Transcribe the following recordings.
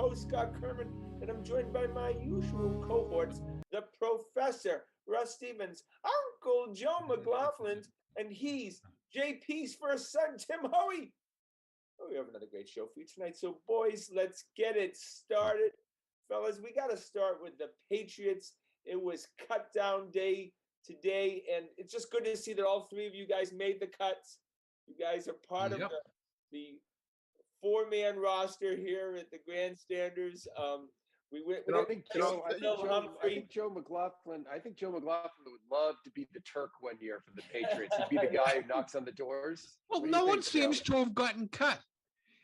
host, Scott Kerman, and I'm joined by my usual cohorts, the Professor, Russ Stevens, Uncle Joe McLaughlin, and he's JP's first son, Tim Hoey. Oh, we have another great show for you tonight. So, boys, let's get it started. Fellas, we got to start with the Patriots. It was cut down day today, and it's just good to see that all three of you guys made the cuts. You guys are part of the four-man roster here at the Grandstanders. I think Joe McLaughlin would love to be the Turk one year for the Patriots. He'd be the guy who knocks on the doors. Well, no one seems to have gotten cut.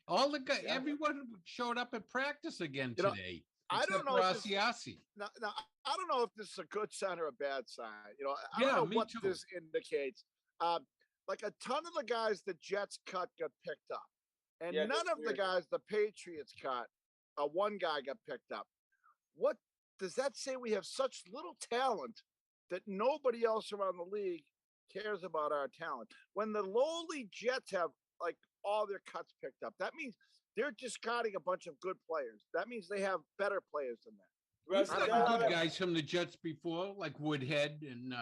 All the guys, everyone showed up at practice again today. I don't know. Now, I don't know if this is a good sign or a bad sign. I don't know what this indicates. Like a ton of the guys the Jets cut got picked up, and none of the guys the Patriots cut. One guy got picked up. What does that say? We have such little talent that nobody else around the league cares about our talent. When the lowly Jets have like all their cuts picked up, that means they're discarding a bunch of good players. That means they have better players than that. We've had good guys from the Jets before, like Woodhead and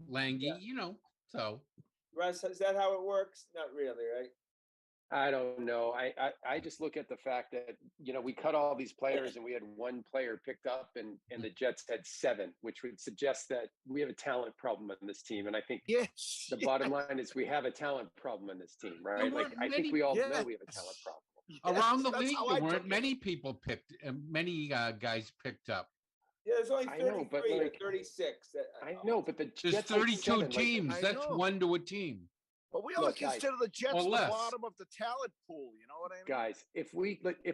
Lange, so. Russ, is that how it works? Not really, right? I don't know. I just look at the fact that, we cut all these players and we had one player picked up and the Jets had 7, which would suggest that we have a talent problem in this team. And I think the bottom line is we have a talent problem in this team, right? I think we all know we have a talent problem. Around the league, there weren't many people many guys picked up. Yeah, there's only 33 or 36. I know, but there's 32 teams. That's one to a team. But we always consider the Jets the bottom of the talent pool. You know what I mean? Guys, if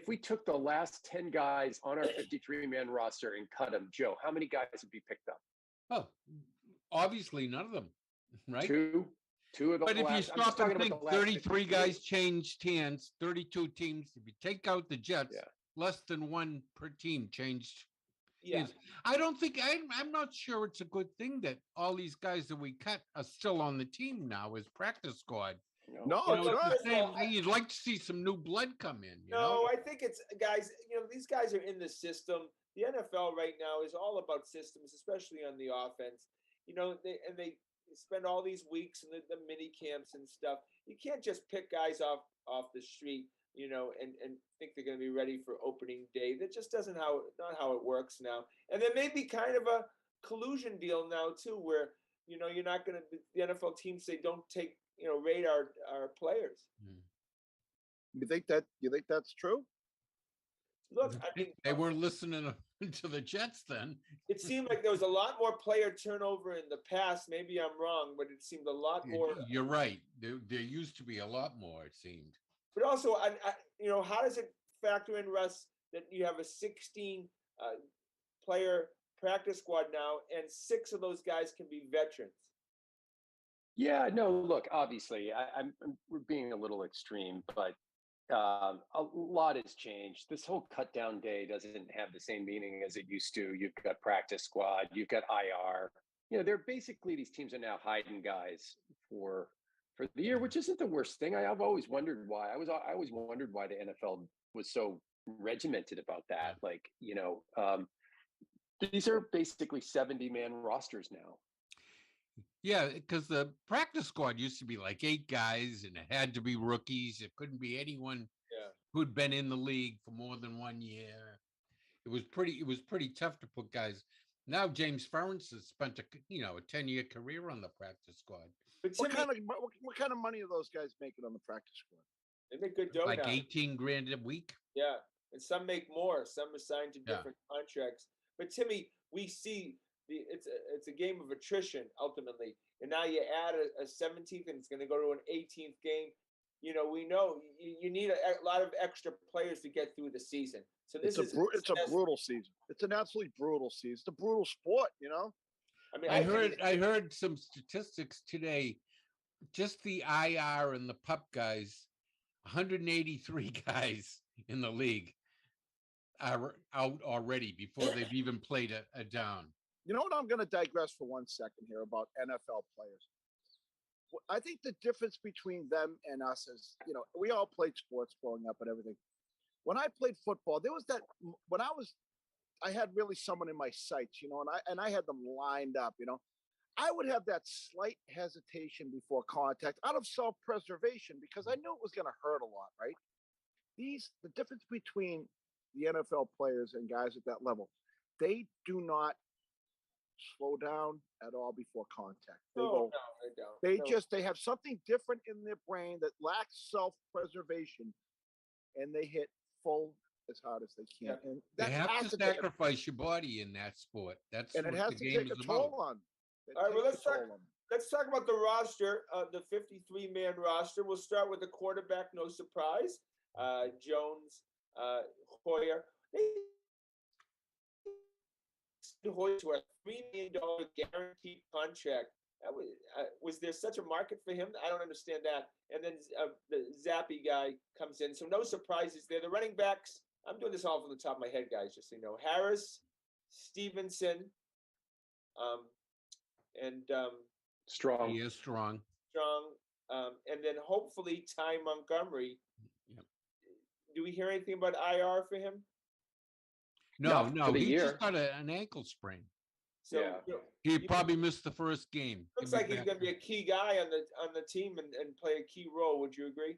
we took the last 10 guys on our 53-man roster and cut them, Joe, how many guys would be picked up? Oh, obviously none of them, right? Two of the. But if you stop and think, 33 guys changed hands, 32 teams. If you take out the Jets, less than one per team changed. Yeah, I don't think I'm not sure it's a good thing that all these guys that we cut are still on the team now as practice squad. You'd like to see some new blood come in. I think it's guys. These guys are in the system. The NFL right now is all about systems, especially on the offense. They spend all these weeks in the mini camps and stuff. You can't just pick guys off the street. And think they're going to be ready for opening day. That just not how it works now. And there may be kind of a collusion deal now too, where you're not going to. The NFL teams say don't rate our players. You think that's true? Look, I mean, they weren't listening to the Jets then. It seemed like there was a lot more player turnover in the past. Maybe I'm wrong, but it seemed a lot more. You're right. There used to be a lot more. It seemed. But also, how does it factor in, Russ, that you have a 16 player practice squad now, and 6 of those guys can be veterans? Yeah, no, look, obviously, we're being a little extreme, but a lot has changed. This whole cut down day doesn't have the same meaning as it used to. You've got practice squad, you've got IR. They're basically, these teams are now hiding guys for the year, which isn't the worst thing. I've always wondered why. I always wondered why the NFL was so regimented about that. These are basically 70-man rosters now. Yeah, because the practice squad used to be like 8 guys, and it had to be rookies. It couldn't be anyone who'd been in the league for more than 1 year. It was pretty tough to put guys. Now James Ferentz has spent a 10-year career on the practice squad. But what kind of money are those guys making on the practice squad? They make good dough. Like now. $18,000 a week. Yeah, and some make more. Some are signed to different contracts. But Timmy, we see it's a game of attrition ultimately, and now you add a 17th, and it's going to go to an 18th game. We know you need a lot of extra players to get through the season. So it's a brutal season. It's an absolutely brutal season. It's a brutal sport, I mean, I heard some statistics today. Just the IR and the pup guys, 183 guys in the league are out already before they've even played a down. You know what? I'm going to digress for 1 second here about NFL players. I think the difference between them and us is, we all played sports growing up and everything. when I played football, there was that when I had really someone in my sights, and I had them lined up, I would have that slight hesitation before contact out of self-preservation because I knew it was going to hurt a lot, right? The difference between the NFL players and guys at that level, they do not slow down at all before contact. They No, they don't. They have something different in their brain that lacks self-preservation, and they hit full as hard as they can. Yeah. And you have to sacrifice your body in that sport. That's and it has to take a toll on. All right, well, let's talk about the roster, the 53-man roster. We'll start with the quarterback, no surprise, Jones, Hoyer. Hoyer to a $3 million guaranteed contract. Was there such a market for him? I don't understand that. And then the Zappy guy comes in. So no surprises there. The running backs, I'm doing this all from the top of my head, guys, just so you know. Harris, Stevenson, and Strong. He is strong. And then hopefully Ty Montgomery. Yep. Do we hear anything about IR for him? No. He year. just got an ankle sprain. So Yeah. He probably missed the first game. Looks like he's going to be a key guy on the team and play a key role. Would you agree?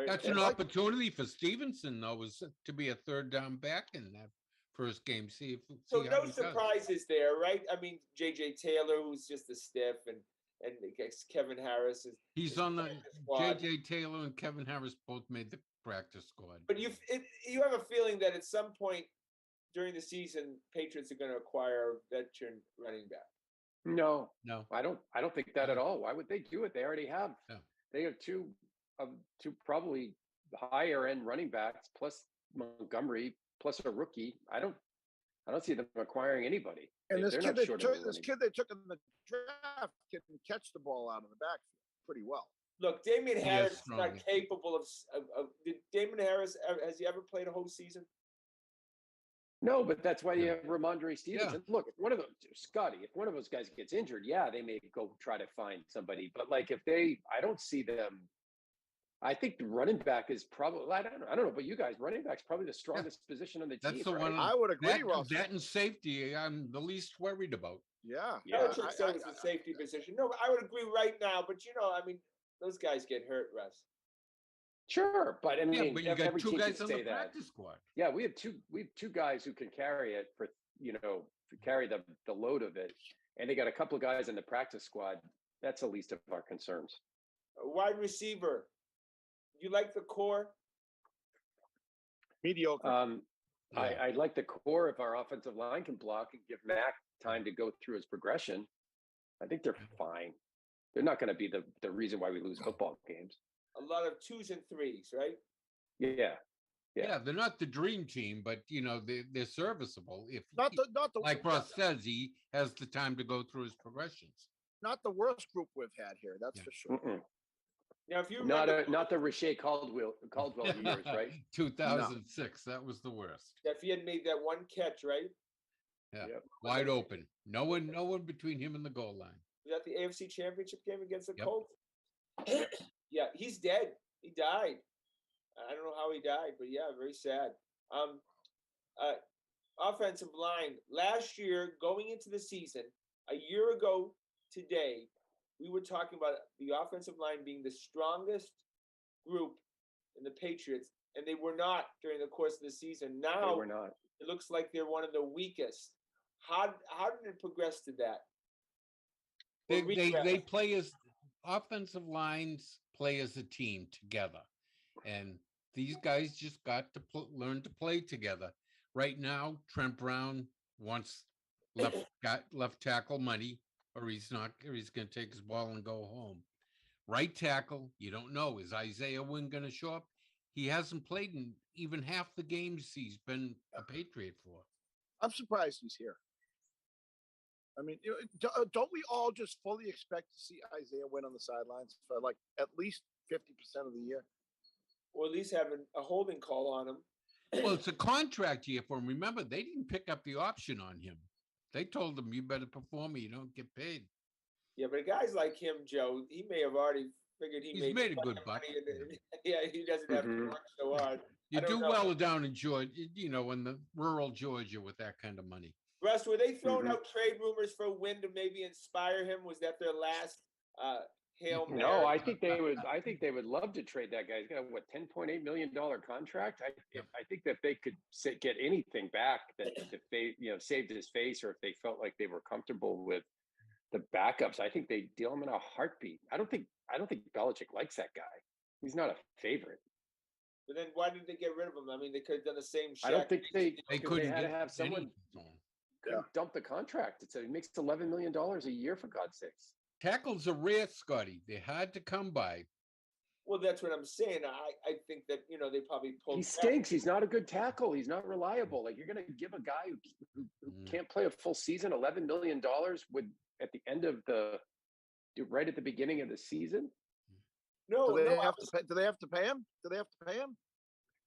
That's an opportunity for Stevenson, though, was to be a third down back in that first game. So no surprises there, right? I mean, J.J. Taylor, who's just a stiff, and Kevin Harris he's on the J.J. Taylor and Kevin Harris both made the practice squad. But you have a feeling that at some point during the season, Patriots are going to acquire a veteran running back. No, I don't think that at all. Why would they do it? They already have. No. They have two probably higher end running backs plus Montgomery plus a rookie. I don't see them acquiring anybody. And this kid they took in the draft can catch the ball out of the backfield pretty well. Look, Damian Harris is not capable of. Did Damian Harris, has he ever played a whole season? No, but that's why you have Ramondre Stevenson. Yeah. Look, if one of those guys gets injured, they may go try to find somebody. But like I don't see them. I think the running back is probably, I don't know, but you guys, running back's probably the strongest position on the team. That's the one. I would agree, Ross. That and safety, I'm the least worried about. Yeah. Belichick said it's a safety position. No, I would agree right now, but I mean, those guys get hurt, Russ. Sure, but I mean, but you got two guys on the practice squad. Yeah, we have two guys who can carry it for carry the load of it, and they got a couple of guys in the practice squad. That's the least of our concerns. Wide receiver. You like the core? Mediocre. I like the core if our offensive line can block and give Mac time to go through his progression. I think they're fine. They're not going to be the reason why we lose football games. A lot of 2s and 3s, right? Yeah, they're not the dream team, but they're serviceable. If like Ross says, he has the time to go through his progressions. Not the worst group we've had here, that's for sure. Mm-mm. Now, if you not the Rashay Caldwell years, right? 2006, that was the worst. If he had made that one catch, right? Yeah, wide open. No one between him and the goal line. Was that the AFC Championship game against the Colts? Yeah, he's dead. He died. I don't know how he died, but very sad. Offensive line. Last year, going into the season, a year ago today, we were talking about the offensive line being the strongest group in the Patriots, and they were not during the course of the season. Now, they were not. It looks like they're one of the weakest. How did it progress to that? They play as offensive lines play as a team together, and these guys just got to learn to play together. Right now, Trent Brown wants left tackle money, or he's not. Or he's going to take his ball and go home. Right tackle, you don't know. Is Isaiah Wynn going to show up? He hasn't played in even half the games he's been a Patriot for. I'm surprised he's here. I mean, don't we all just fully expect to see Isaiah Wynn on the sidelines for like at least 50% of the year? Or at least having a holding call on him. Well, it's a contract year for him. Remember, they didn't pick up the option on him. They told him, you better perform or you don't get paid. Yeah, but guys like him, Joe, he may have already figured he's made a good buck. Yeah, he doesn't have to work so hard. You do well down in Georgia, in the rural Georgia with that kind of money. Russ, were they throwing out trade rumors for Wynn to maybe inspire him? Was that their last Hail Mary? No, I think they would. I think they would love to trade that guy. He's got what, $10.8 million contract. I think that they could get anything back that if they saved his face, or if they felt like they were comfortable with the backups, I think they deal him in a heartbeat. I don't think Belichick likes that guy. He's not a favorite. But then why did they get rid of him? I mean, they could have done the same shit. I don't think they couldn't. They had to have someone dump the contract. He makes $11 million a year, for God's sakes. Tackles are rare, Scotty. They're hard to come by. Well, that's what I'm saying. I think that they probably pulled. He stinks. He's not a good tackle. He's not reliable. Like, you're going to give a guy who can't play a full season $11 million at the end of right at the beginning of the season. No, do they have to pay him? Do they have to pay him?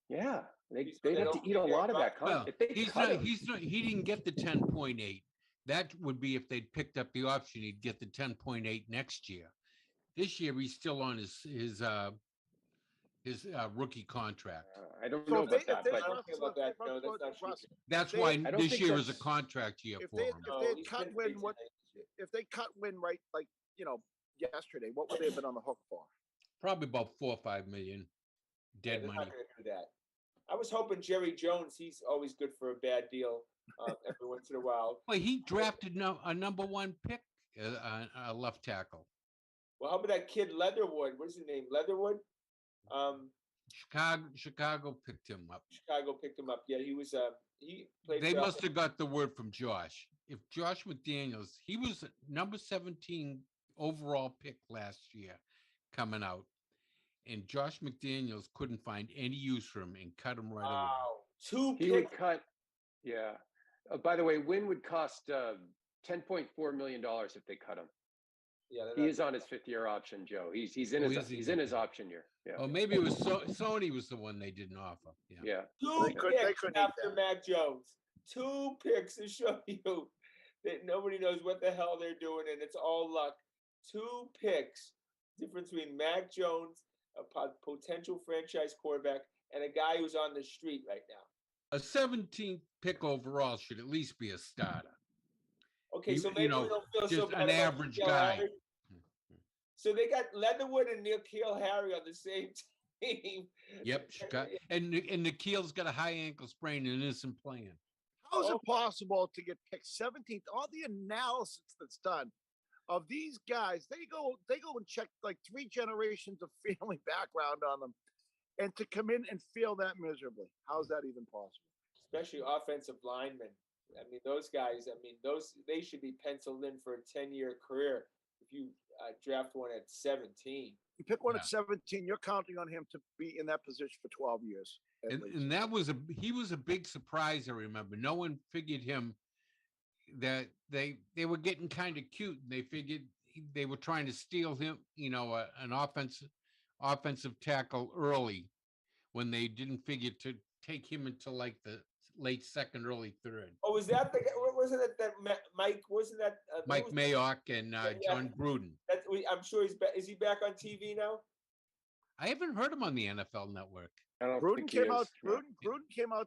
Yeah, they have to eat a lot of that contract. Well, he didn't get the 10.8. That would be if they'd picked up the option. He'd get the 10.8 next year. This year, he's still on his rookie contract. I don't know about that. I don't think about that. No, that's not true. That's why this year is a contract year for him. If they cut Wynn right, like yesterday, what would they have been on the hook for? Probably about $4 or $5 million dead money. Not gonna do that. I was hoping Jerry Jones. He's always good for a bad deal every once in a while. Well, he drafted a number one pick, a left tackle. Well, how about that kid Leatherwood? What's his name? Leatherwood. Chicago picked him up. Yeah, he was. He played. They must have got the word from Josh. If Josh McDaniels, he was number 17 overall pick last year, coming out, and Josh McDaniels couldn't find any use for him and cut him right away. He would cut. Yeah. By the way, Wynn would cost $10.4 million if they cut him. Yeah, he is on his 5th-year option, Joe. He's in his option year. Yeah. Oh, maybe it was Sony was the one they didn't offer. Yeah. 2 picks after Mac Jones. 2 picks to show you that nobody knows what the hell they're doing, and it's all luck. 2 picks. Difference between Mac Jones, a potential franchise quarterback, and a guy who's on the street right now. A 17th pick overall should at least be a starter. Okay, so maybe we don't feel just so bad an average guy. Harry. So they got Leatherwood and N'Keal Harry on the same team. Yep, and N'Keal's got a high ankle sprain and isn't playing. How is it possible to get picked 17th? All the analysis that's done of these guys, they go and check like 3 generations of family background on them, and to come in and fail that miserably. How is that even possible? Especially offensive linemen. I mean, those guys. I mean, they should be penciled in for a 10-year career. If you draft one at 17, you pick one at 17. You're counting on him to be in that position for 12 years. And he was a big surprise. I remember no one figured him that they were getting kind of cute. And they figured they were trying to steal him, an offensive tackle early, when they didn't figure to take him until like the late 2nd, early 3rd. Oh, was that the guy? Wasn't it that Mike? Wasn't that Mike Mayock and John Gruden? I'm sure he's back. Is he back on TV now? I haven't heard him on the NFL Network. Gruden came out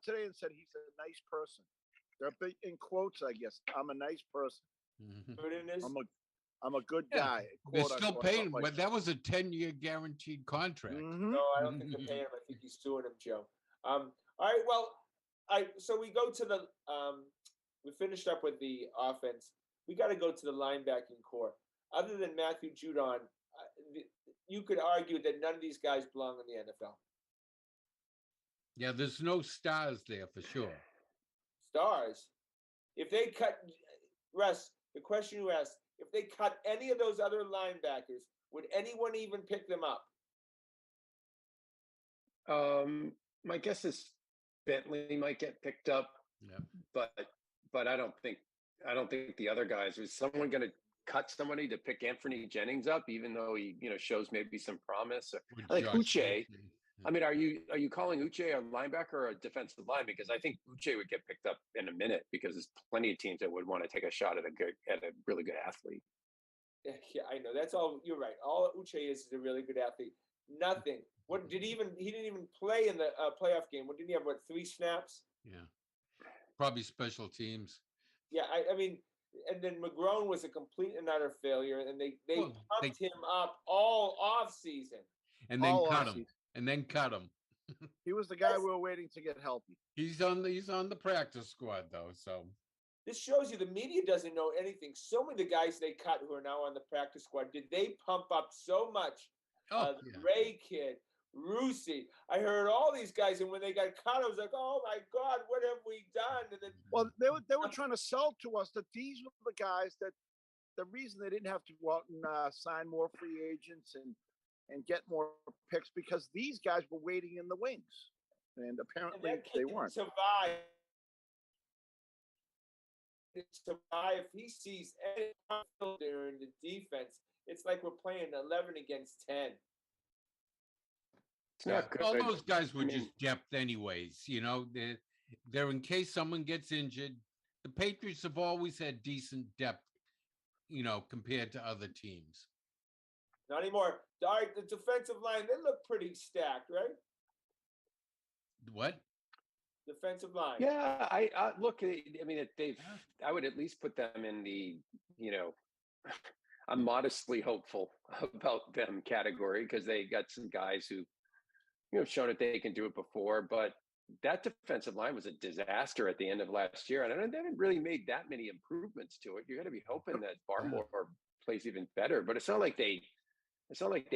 today and said he's a nice person. They're big in quotes, I guess. I'm a nice person. Mm-hmm. I'm a good guy. They're still paying him, but that was a 10-year guaranteed contract. Mm-hmm. No, I don't think they're paying him. I think he's suing him, Joe. All right. Well, so we go to the. We finished up with the offense. We got to go to the linebacking core. Other than Matthew Judon, you could argue that none of these guys belong in the NFL. Yeah, there's no stars there for sure. Stars. If they cut, Russ, the question you asked, if they cut any of those other linebackers, would anyone even pick them up? My guess is Bentley might get picked up, but I don't think the other guys. Is someone going to cut somebody to pick Anthony Jennings up, even though he shows maybe some promise? I think Uche. I mean, are you calling Uche a linebacker or a defensive line? Because I think Uche would get picked up in a minute, because there's plenty of teams that would want to take a shot at a really good athlete. Yeah, I know. That's all. You're right. All Uche is a really good athlete. Nothing. What did he even? He didn't even play in the playoff game. What did he have? What, 3 snaps? Yeah, probably special teams. Yeah, I mean, and then McGrone was a complete and utter failure, and they pumped him up all off season, and then cut him, and then cut him. He was the guy we were waiting to get healthy. He's on the practice squad though, so. This shows you the media doesn't know anything. So many of the guys they cut who are now on the practice squad, did they pump up so much? The Ray kid, Rusi. I heard all these guys, and when they got cut, I was like, "Oh my God, what have we done?" And then, well, they were trying to sell to us that these were the guys that the reason they didn't have to go out and sign more free agents and get more picks because these guys were waiting in the wings, and apparently they weren't. Survive. If he sees any filter in the defense, it's like we're playing 11 against 10. All those guys were just depth anyways. You know, they're in case someone gets injured. The Patriots have always had decent depth, you know, compared to other teams. Not anymore. All right, the defensive line, they look pretty stacked, right? What? Defensive line. Yeah, I look. I mean, I would at least put them in the, you know, I'm modestly hopeful about them category because they got some guys who, you know, shown that they can do it before. But that defensive line was a disaster at the end of last year, and they haven't really made that many improvements to it. You got to be hoping that Barmore plays even better. But it's not like they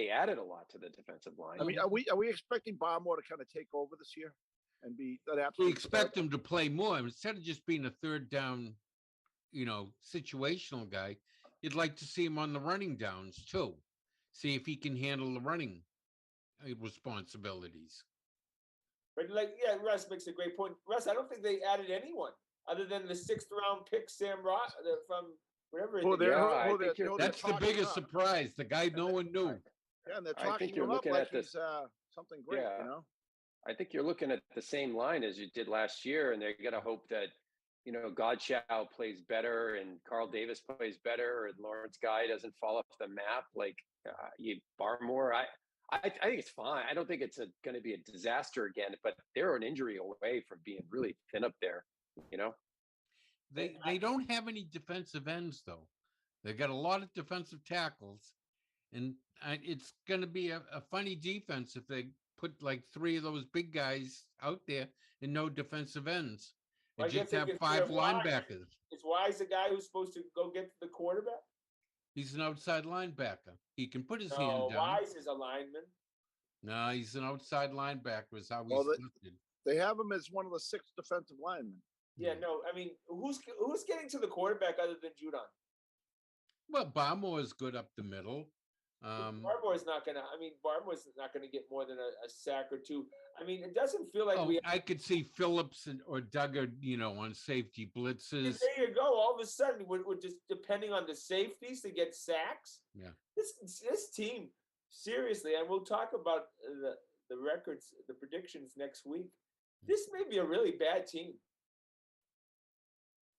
added a lot to the defensive line. I mean, are we expecting Barmore to kind of take over this year? And be that absolute. We expect him to play more instead of just being a third down, you know, situational guy. You'd like to see him on the running downs too. See if he can handle the running responsibilities. But Russ makes a great point. Russ, I don't think they added anyone other than the 6th round pick, Sam Ross from whatever. That's the biggest surprise. The guy no one knew. Yeah, and they're talking him up like he's something great. You know. I think you're looking at the same line as you did last year, and they're going to hope that, you know, Godshaw plays better and Carl Davis plays better, and Lawrence Guy doesn't fall off the map like Barmore. I think it's fine. I don't think it's going to be a disaster again, but they're an injury away from being really thin up there. You know, they don't have any defensive ends though. They got a lot of defensive tackles, and it's going to be a funny defense if they put like 3 of those big guys out there and no defensive ends. And just have 5 linebackers. Is Wise the guy who's supposed to go get to the quarterback? He's an outside linebacker. He can put his hand down. Wise is a lineman. No, he's an outside linebacker is how he's listed. They have him as one of the 6 defensive linemen. Yeah, no, I mean, who's getting to the quarterback other than Judon? Well, Barmore is good up the middle. Barmore's not gonna get more than a sack or 2. I mean, it doesn't feel like I could see Phillips or Duggar, you know, on safety blitzes. There you go. All of a sudden, we're just depending on the safeties to get sacks. Yeah. This team, seriously, and we'll talk about the records, the predictions next week. This may be a really bad team.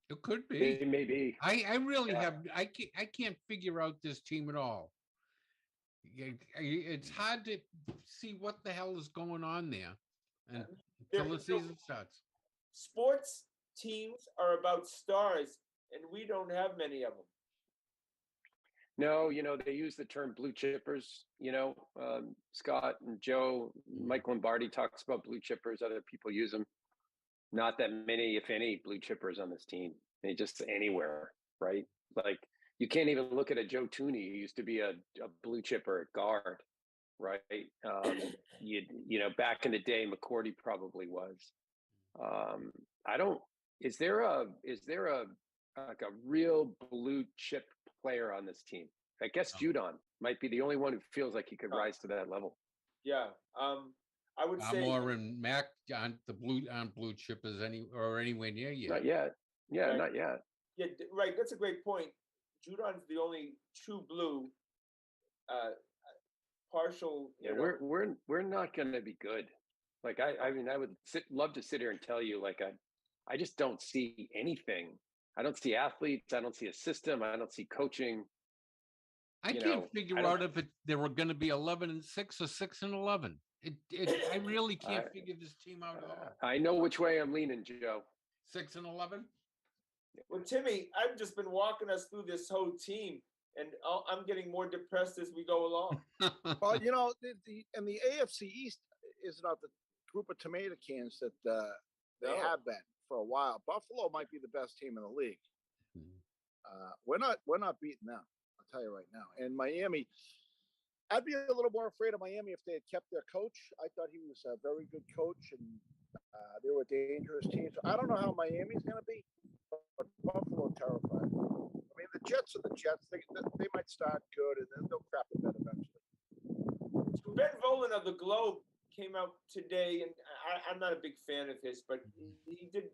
It could be. It may be. I really I can't figure out this team at all. It's hard to see what the hell is going on there until the season starts. Sports teams are about stars, and we don't have many of them. No, you know, they use the term blue chippers, you know, Scott and Joe, Mike Lombardi talks about blue chippers. Other people use them. Not that many, if any, blue chippers on this team. They just anywhere, right? Like, you can't even look at a Joe Tooney who used to be a blue chipper at guard, right? You know, back in the day, McCourty probably was. Is there a real blue chip player on this team? I guess Judon might be the only one who feels like he could rise to that level. Yeah, I would say more and Mac on blue chip as anywhere near yet. Not yet. Yeah, right. Not yet. Yeah, right. That's a great point. Judon's the only true blue. Partial. Yeah, we're not going to be good. Like I mean, I would love to sit here and tell you, like I just don't see anything. I don't see athletes. I don't see a system. I don't see coaching. I can't figure out if they were going to be 11-6 or 6-11. I really can't figure this team out at all. I know which way I'm leaning, Joe. 6-11. Well, Timmy, I've just been walking us through this whole team, and I'm getting more depressed as we go along. Well, the AFC East is not the group of tomato cans that they have been for a while. Buffalo might be the best team in the league. We're not beating them. I'll tell you right now. And Miami, I'd be a little more afraid of Miami if they had kept their coach. I thought he was a very good coach, and they were a dangerous team. So I don't know how Miami's going to be, but Buffalo terrified. I mean, the Jets are the Jets. They might start good, and then they'll crap the bed eventually. So Ben Volen of the Globe came out today, and I'm not a big fan of his, but he did,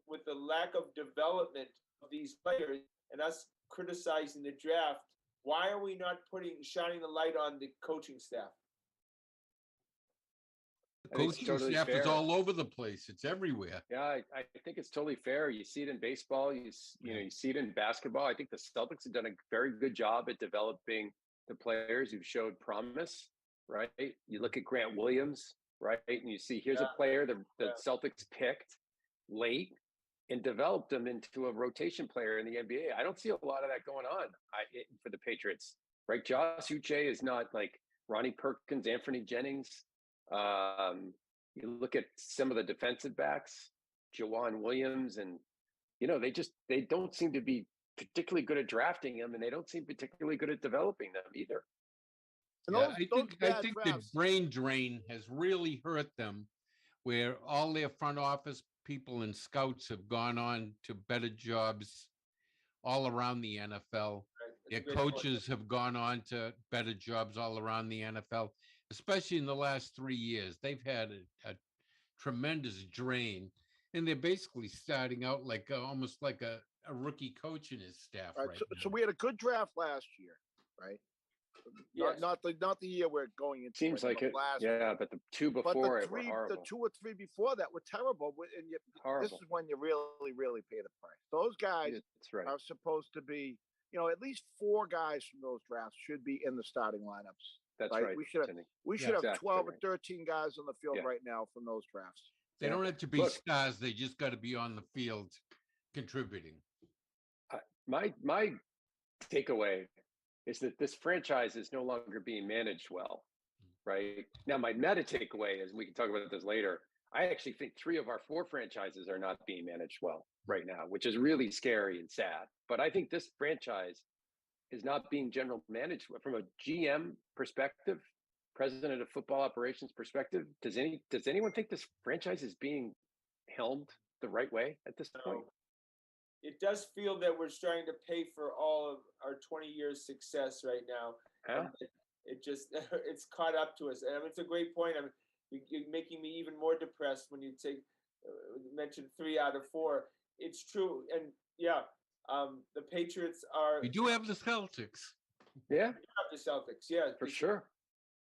with the lack of development of these players and us criticizing the draft, why are we not shining the light on the coaching staff? The coaching staff is all over the place. It's everywhere. Yeah, I think it's totally fair. You see it in baseball. You see it in basketball. I think the Celtics have done a very good job at developing the players who've showed promise, right? You look at Grant Williams, right? And you see here's a player the Celtics picked late and developed him into a rotation player in the NBA. I don't see a lot of that going on for the Patriots, right? Josh Uche is not like Ronnie Perkins, Anthony Jennings. You look at some of the defensive backs, Jawan Williams, and they don't seem to be particularly good at drafting them, and they don't seem particularly good at developing them either. I think the brain drain has really hurt them, where all their front office people and scouts have gone on to better jobs all around the NFL. Their coaches have gone on to better jobs all around the NFL, especially in the last 3 years. They've had a tremendous drain, and they're basically starting out like almost like a rookie coach in his staff. Right. So we had a good draft last year, right? Yes. Not the year we're going into. Seems like it. Yeah, but the two before it were horrible. The 2 or 3 before that were terrible. And this is when you really, really pay the price. Those guys are supposed to be, at least 4 guys from those drafts should be in the starting lineups. That's right. We should have 12 or 13 guys on the field right now from those drafts. They don't have to be stars. They just got to be on the field contributing. My takeaway is that this franchise is no longer being managed well, right? Now, my meta takeaway is, we can talk about this later, I actually think 3 of our 4 franchises are not being managed well right now, which is really scary and sad. But I think this franchise is not being general managed from a GM perspective, president of football operations perspective. Does anyone think this franchise is being helmed the right way at this point? It does feel that we're starting to pay for all of our 20 years success right now. Yeah. It's caught up to us. And it's a great point. You're making me even more depressed when you mention 3 out of 4. It's true. And the Patriots are. We do have the Celtics. Yeah. We have the Celtics. Yeah, for sure.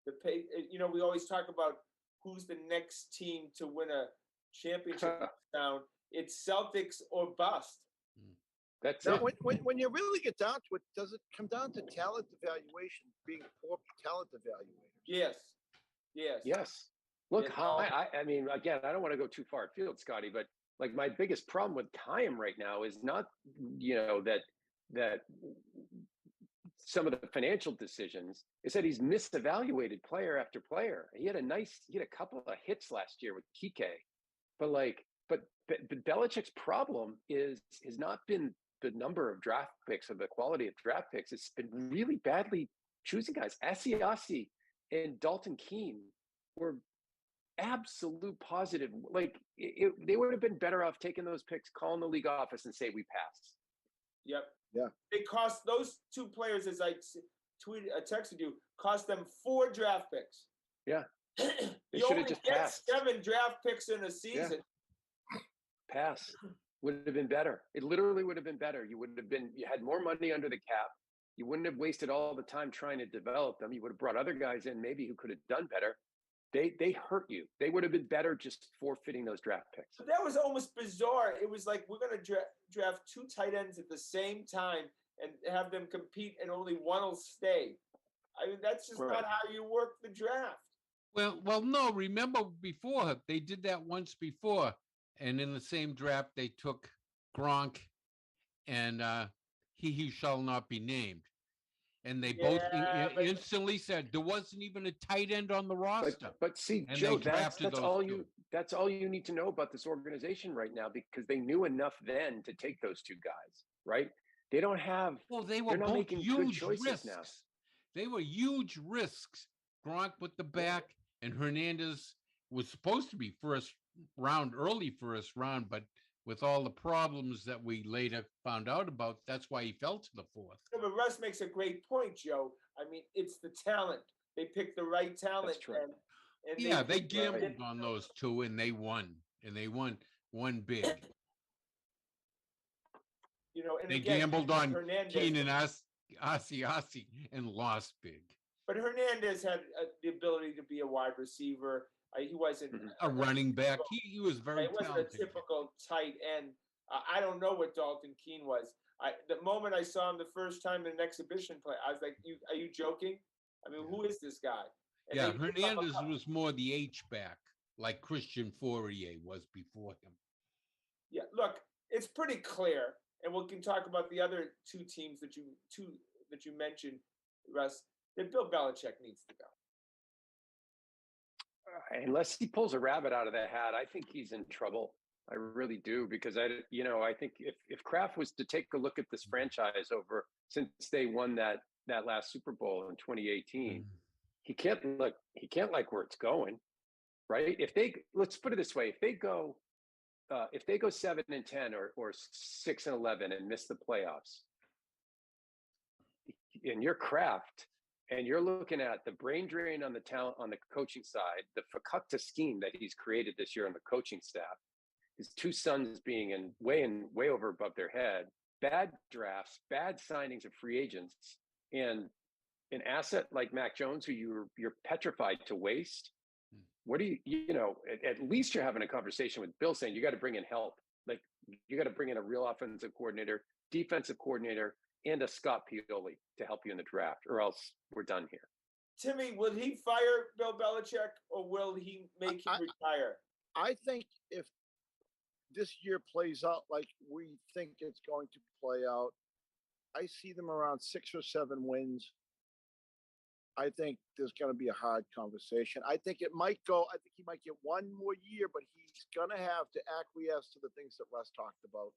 We always talk about who's the next team to win a championship down. It's Celtics or bust. That's it. When you really get down to it, does it come down to talent evaluation, being poor talent evaluators? Yes. Look, I mean, again, I don't want to go too far afield, Scotty, but like my biggest problem with Chaim right now is not, that some of the financial decisions, is that he's misevaluated player after player. He had a couple of hits last year with Kike, but Belichick's problem has not been the number of draft picks or the quality of draft picks. It's been really badly choosing guys. Asiasi and Dalton Keene were absolute positive. They would have been better off taking those picks, calling the league office and say, we pass. Yep. Yeah. It cost those 2 players, as I texted you, cost them 4 draft picks. Yeah. They should have just passed. 7 draft picks in a season. Yeah. Pass would have been better. It literally would have been better. You had more money under the cap. You wouldn't have wasted all the time trying to develop them. You would have brought other guys in maybe who could have done better. They hurt you. They would have been better just forfeiting those draft picks. But that was almost bizarre. It was like, we're going to draft 2 tight ends at the same time and have them compete, and only one will stay. I mean, that's just not how you work the draft. Well, no. Remember before they did that once before, and in the same draft they took Gronk and he shall not be named, and they both instantly said there wasn't even a tight end on the roster. But see, and Joe, that's all you need to know about this organization right now, because they knew enough then to take those 2 guys, right? They don't have. Well, they were both huge risks. Now. They were huge risks. Gronk with the back, and Hernandez was supposed to be early first round, but with all the problems that we later found out about, that's why he fell to the 4th. No, but Russ makes a great point, Joe. I mean, it's the talent. They picked the right talent. And they gambled on those 2, and they won. And they won big. You know, and they gambled on Keenan Asiasi and lost big. But Hernandez had the ability to be a wide receiver. He wasn't a running back. He was very talented. He wasn't a typical tight end. I don't know what Dalton Keene was. The moment I saw him the first time in an exhibition play, I was like, are you joking? I mean, who is this guy? And Hernandez was more the H-back, like Christian Fourier was before him. Yeah, look, it's pretty clear, and we can talk about the other 2 teams that you mentioned, Russ, that Bill Belichick needs to go. Unless he pulls a rabbit out of the hat, I think he's in trouble. I really do, because I think if Kraft was to take a look at this franchise since they won that last Super Bowl in 2018, he can't like where it's going, right? Let's put it this way, if they go 7-10 or 6-11 and miss the playoffs, and you're Kraft, and you're looking at the brain drain on the talent on the coaching side, the fakakta scheme that he's created this year on the coaching staff, his 2 sons being way over above their head, bad drafts, bad signings of free agents, and an asset like Mac Jones, who you're petrified to waste. What do at least you're having a conversation with Bill saying you got to bring in help. Like, you got to bring in a real offensive coordinator, defensive coordinator, and a Scott Pioli to help you in the draft, or else we're done here. Timmy, will he fire Bill Belichick, or will he make him retire? I think if this year plays out like we think it's going to play out, I see them around 6 or 7 wins. I think there's going to be a hard conversation. I think he might get 1 more year, but he's going to have to acquiesce to the things that Russ talked about.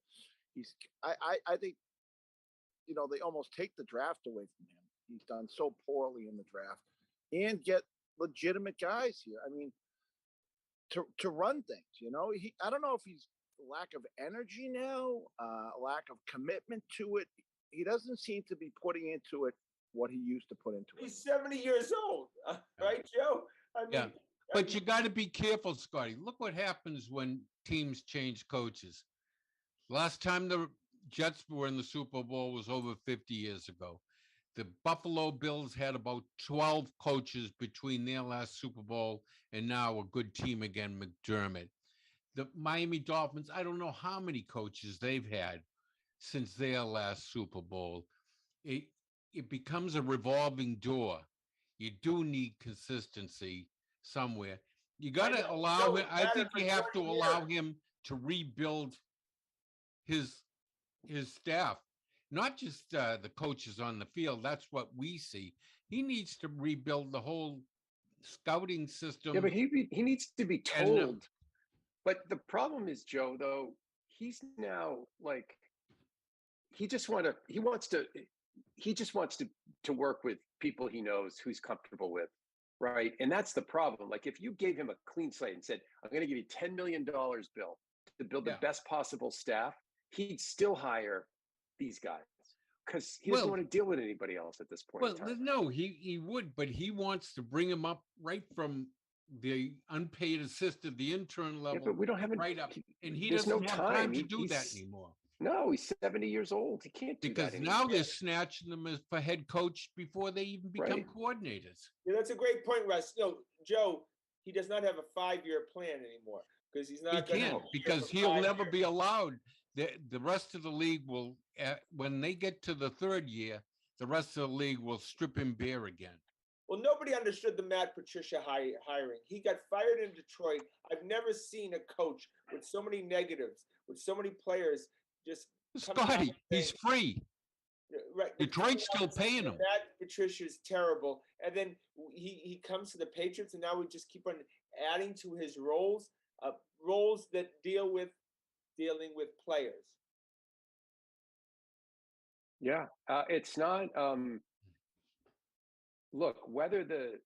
I think, they almost take the draft away from him. He's done so poorly in the draft, and get legitimate guys here. I mean, to run things, I don't know if he's lack of energy now, lack of commitment to it. He doesn't seem to be putting into it what he used to put into it. He's 70 years old, right, Joe? But you got to be careful, Scotty. Look what happens when teams change coaches. Last time the Jets were in the Super Bowl was over 50 years ago. The Buffalo Bills had about 12 coaches between their last Super Bowl and now a good team again, McDermott. The Miami Dolphins, I don't know how many coaches they've had since their last Super Bowl. It becomes a revolving door. You do need consistency somewhere. You got to allow him. I think you have to allow him to rebuild his staff, not just the coaches on the field. That's what we see. He needs to rebuild the whole scouting system. Yeah, but he needs to be told. But the problem is, Joe, though, he's now like he just wants to work with people he knows, who's comfortable with, right? And that's the problem. Like, if you gave him a clean slate and said, I'm going to give you $10 million, Bill, to build the best possible staff, he'd still hire these guys because he doesn't want to deal with anybody else at this point. Well, no, he would, but he wants to bring him up right from the unpaid assistant, the intern level, but we don't have right up, and he doesn't have time to do that anymore. No, he's 70 years old. He can't do that because now they're snatching them as for head coach before they even become coordinators. Yeah, that's a great point, Russ. Joe, he does not have a 5-year plan anymore because he's not. He can't, because he'll never be allowed. The rest of the league will, when they get to the third year, the rest of the league will strip him bare again. Well, nobody understood the Matt Patricia hiring. He got fired in Detroit. I've never seen a coach with so many negatives, with so many players just. Scotty, he's free. Right. Detroit's still paying him. Matt Patricia's terrible. And then he comes to the Patriots, and now we just keep on adding to his roles that dealing with players. Yeah, it's not. Look, whether the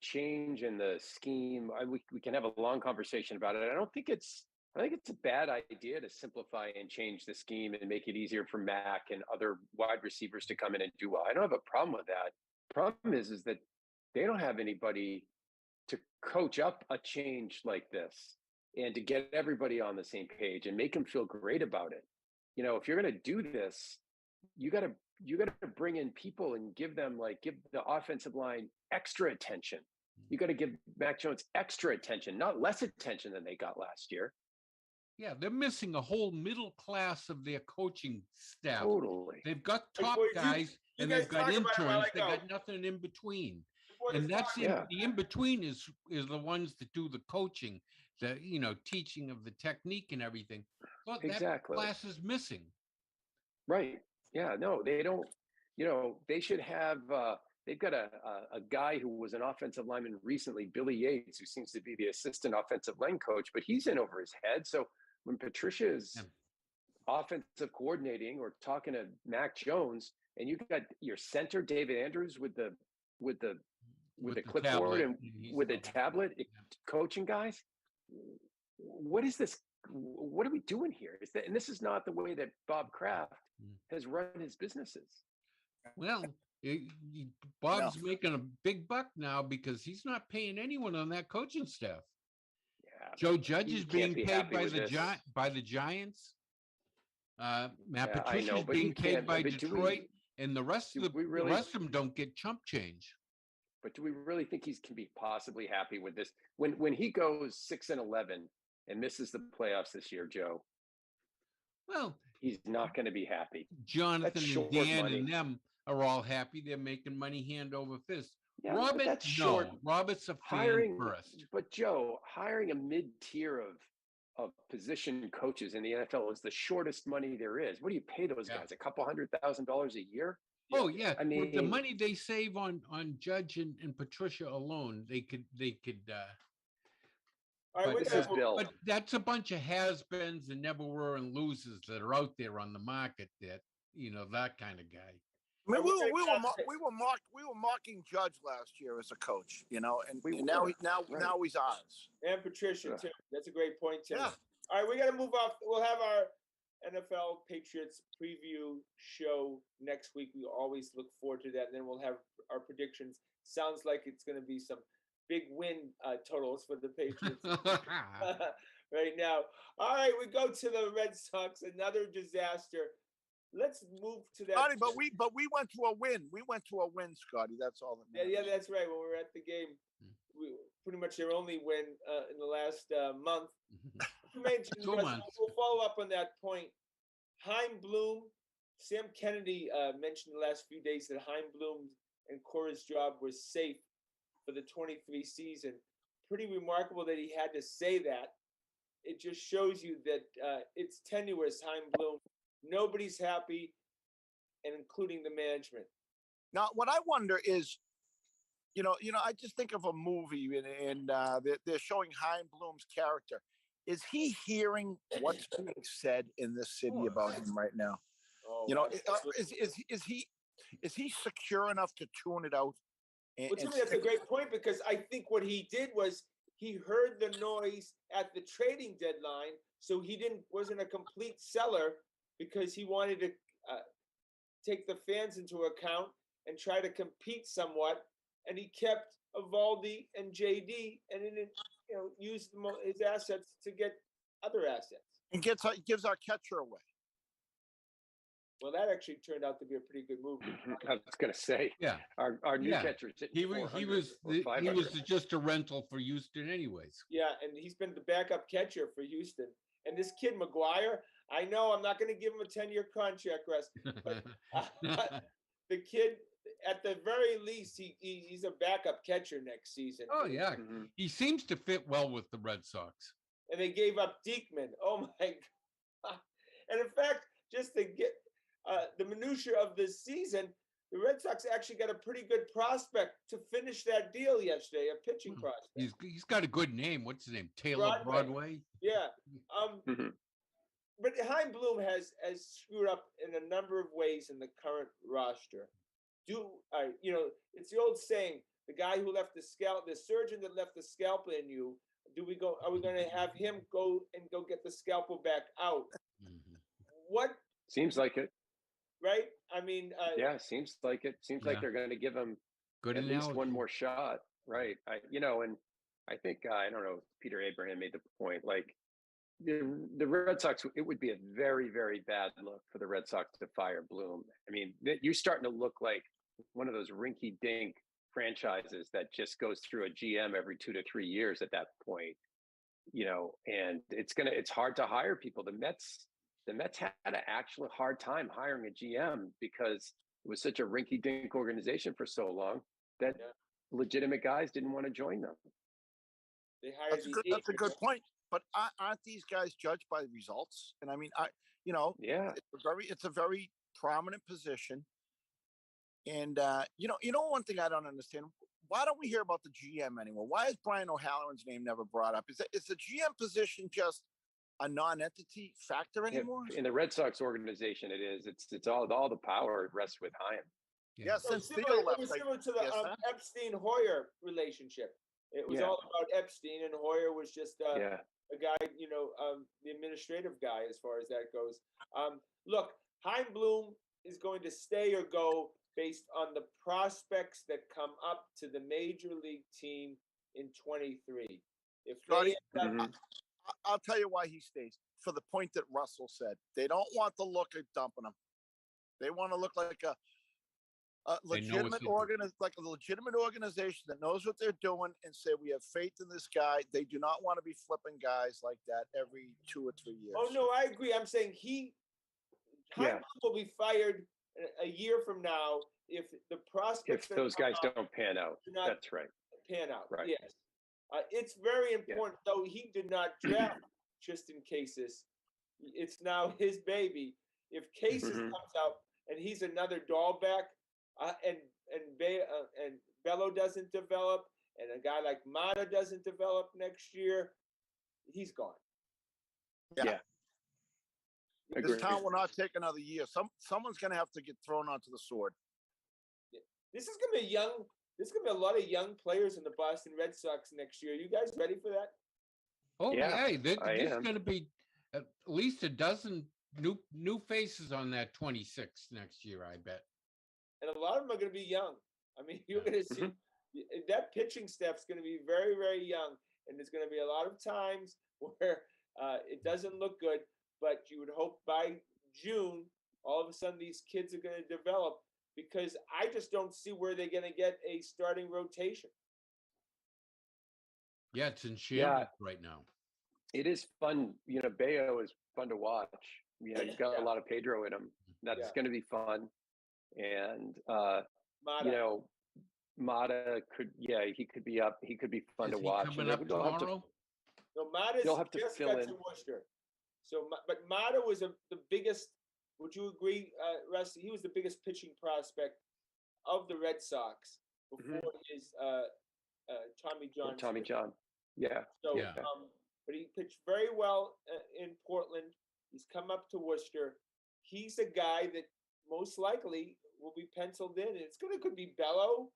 change in the scheme, we can have a long conversation about it. I think it's a bad idea to simplify and change the scheme and make it easier for Mac and other wide receivers to come in and do well. I don't have a problem with that. Problem is that they don't have anybody to coach up a change like this and to get everybody on the same page and make them feel great about it. You know, if you're going to do this, you got to bring in people and give the offensive line extra attention. You got to give Mac Jones extra attention, not less attention than they got last year. Yeah, they're missing a whole middle class of their coaching staff. Totally. They've got top guys and they've got interns. They got nothing in between. And that's the in between is the ones that do the coaching, the teaching of the technique and everything. But that class is missing. Right. Yeah. No, they don't. They should have. They've got a guy who was an offensive lineman recently, Billy Yates, who seems to be the assistant offensive line coach, but he's in over his head. So when Patricia is offensive coordinating or talking to Mac Jones, and you got your center David Andrews with the clipboard tablet, and with a tablet coaching guys, what is this? What are we doing here? And this is not the way that Bob Kraft has run his businesses. Well, Bob's making a big buck now because he's not paying anyone on that coaching staff. Yeah, Joe Judge is being paid by the Giants. Matt Patricia is being paid by Detroit, and the rest of them don't get chump change. But do we really think he can be possibly happy with this when he goes 6-11 and misses the playoffs this year, Joe? Well, he's not going to be happy. Jonathan and Dan and them are all happy. They're making money hand over fist. Yeah, Robert's a fan first. But Joe, hiring a mid-tier of position coaches in the NFL is the shortest money there is. What do you pay those guys? $200,000 a year? Oh yeah, I mean, with the money they save on Judge and Patricia alone, they could. All right, but that's a bunch of has-beens and never were and losers that are out there on the market. That that kind of guy. I mean, we were mocking Judge last year as a coach, and now he's ours. And Patricia too. That's a great point, Tim. Yeah. All right, we got to move off. We'll have our NFL Patriots preview show next week. We always look forward to that, and then we'll have our predictions. Sounds like it's going to be some big win totals for the Patriots right now. All right, we go to the Red Sox. Another disaster. Let's move to that. Scotty, but we went to a win. We went to a win, Scotty. That's all that matters. Yeah, that's right. When we were at the game, we pretty much their only win in the last month. You mentioned, we'll follow up on that point. Heim Bloom, Sam Kennedy mentioned the last few days that Heim Bloom and Cora's job was safe for the 23 season. Pretty remarkable that he had to say that. It just shows you that it's tenuous, Heim Bloom. Nobody's happy, and including the management. Now, what I wonder is, I just think of a movie and they're showing Heim Bloom's character. Is he hearing what's being said in this city about him right now? Is he secure enough to tune it out? Well, to me, that's a great point, because I think what he did was he heard the noise at the trading deadline, so he wasn't a complete seller because he wanted to take the fans into account and try to compete somewhat, and he kept Evaldi and JD, and then used his assets to get other assets. And gives our catcher away. Well, that actually turned out to be a pretty good move. I was going to say, Yeah, our new catcher. He was just a rental for Houston, anyways. Yeah, and he's been the backup catcher for Houston. And this kid McGuire, I know I'm not going to give him a 10-year contract, Russ, but the kid, at the very least, he's a backup catcher next season. Oh yeah, he seems to fit well with the Red Sox. And they gave up Diekman. Oh my God! And in fact, just to get the minutia of this season, the Red Sox actually got a pretty good prospect to finish that deal yesterday, a pitching prospect. He's got a good name. What's his name? Taylor Broadway. Yeah. But Chaim Bloom has screwed up in a number of ways in the current roster. It's the old saying: the guy who left the surgeon that left the scalpel in you. Are we going to have him go get the scalpel back out? What seems like it, right? I mean, seems like it. Seems like they're going to give him at least one more shot, right? And I think I don't know. Peter Abraham made the point. Like the Red Sox, it would be a very, very bad look for the Red Sox to fire Bloom. I mean, you're starting to look like one of those rinky-dink franchises that just goes through a GM every 2 to 3 years at that point, and it's hard to hire people. The Mets had an actual hard time hiring a GM because it was such a rinky-dink organization for so long that legitimate guys didn't want to join them. They hired that's a good point. But aren't these guys judged by results? And I mean, it's a very prominent position. And one thing I don't understand: why don't we hear about the GM anymore? Why is Brian O'Halloran's name never brought up? Is the GM position just a non-entity factor anymore? In the Red Sox organization, it is. It's all the power rests with Chaim. Yeah, since Theo left, it was similar to the Epstein-Hoyer relationship. It was all about Epstein, and Hoyer was just a guy, the administrative guy as far as that goes. Look, Chaim Bloom is going to stay or go based on the prospects that come up to the major league team in 23. If I'll tell you why he stays. For the point that Russell said, they don't want the look of dumping him. They want to look like a legitimate organization that knows what they're doing and say, we have faith in this guy. They do not want to be flipping guys like that every 2 or 3 years. Oh no, I agree. I'm saying Chaim will be fired a year from now if the prospects, if those guys don't pan out. That's right. Pan out. Right. Yes. It's very important, though. He did not draft Tristan Casas. It's now his baby. If Casas comes out and he's another Dahlbeck, and Bello doesn't develop, and a guy like Mata doesn't develop next year, he's gone. Yeah. This town will not take another year. Someone's going to have to get thrown onto the sword. Yeah. This is going to be a lot of young players in the Boston Red Sox next year. You guys ready for that? Oh, yeah. There's going to be at least a dozen new faces on that 26 next year, I bet. And a lot of them are going to be young. I mean, you're going to see that pitching staff's going to be very, very young. And there's going to be a lot of times where it doesn't look good, but you would hope by June, all of a sudden these kids are going to develop, because I just don't see where they're going to get a starting rotation. Yeah, it's in shambles right now. It is fun. Bayo is fun to watch. He's got a lot of Pedro in him. That's going to be fun. And, Mata he could be up. He could be fun to watch. Coming up tomorrow? No, Mata's just got to Worcester. So, but Mata was the biggest. Would you agree, Rusty? He was the biggest pitching prospect of the Red Sox before his Tommy John. Tommy John, yeah. So, but he pitched very well in Portland. He's come up to Worcester. He's a guy that most likely will be penciled in. And it could be Bello,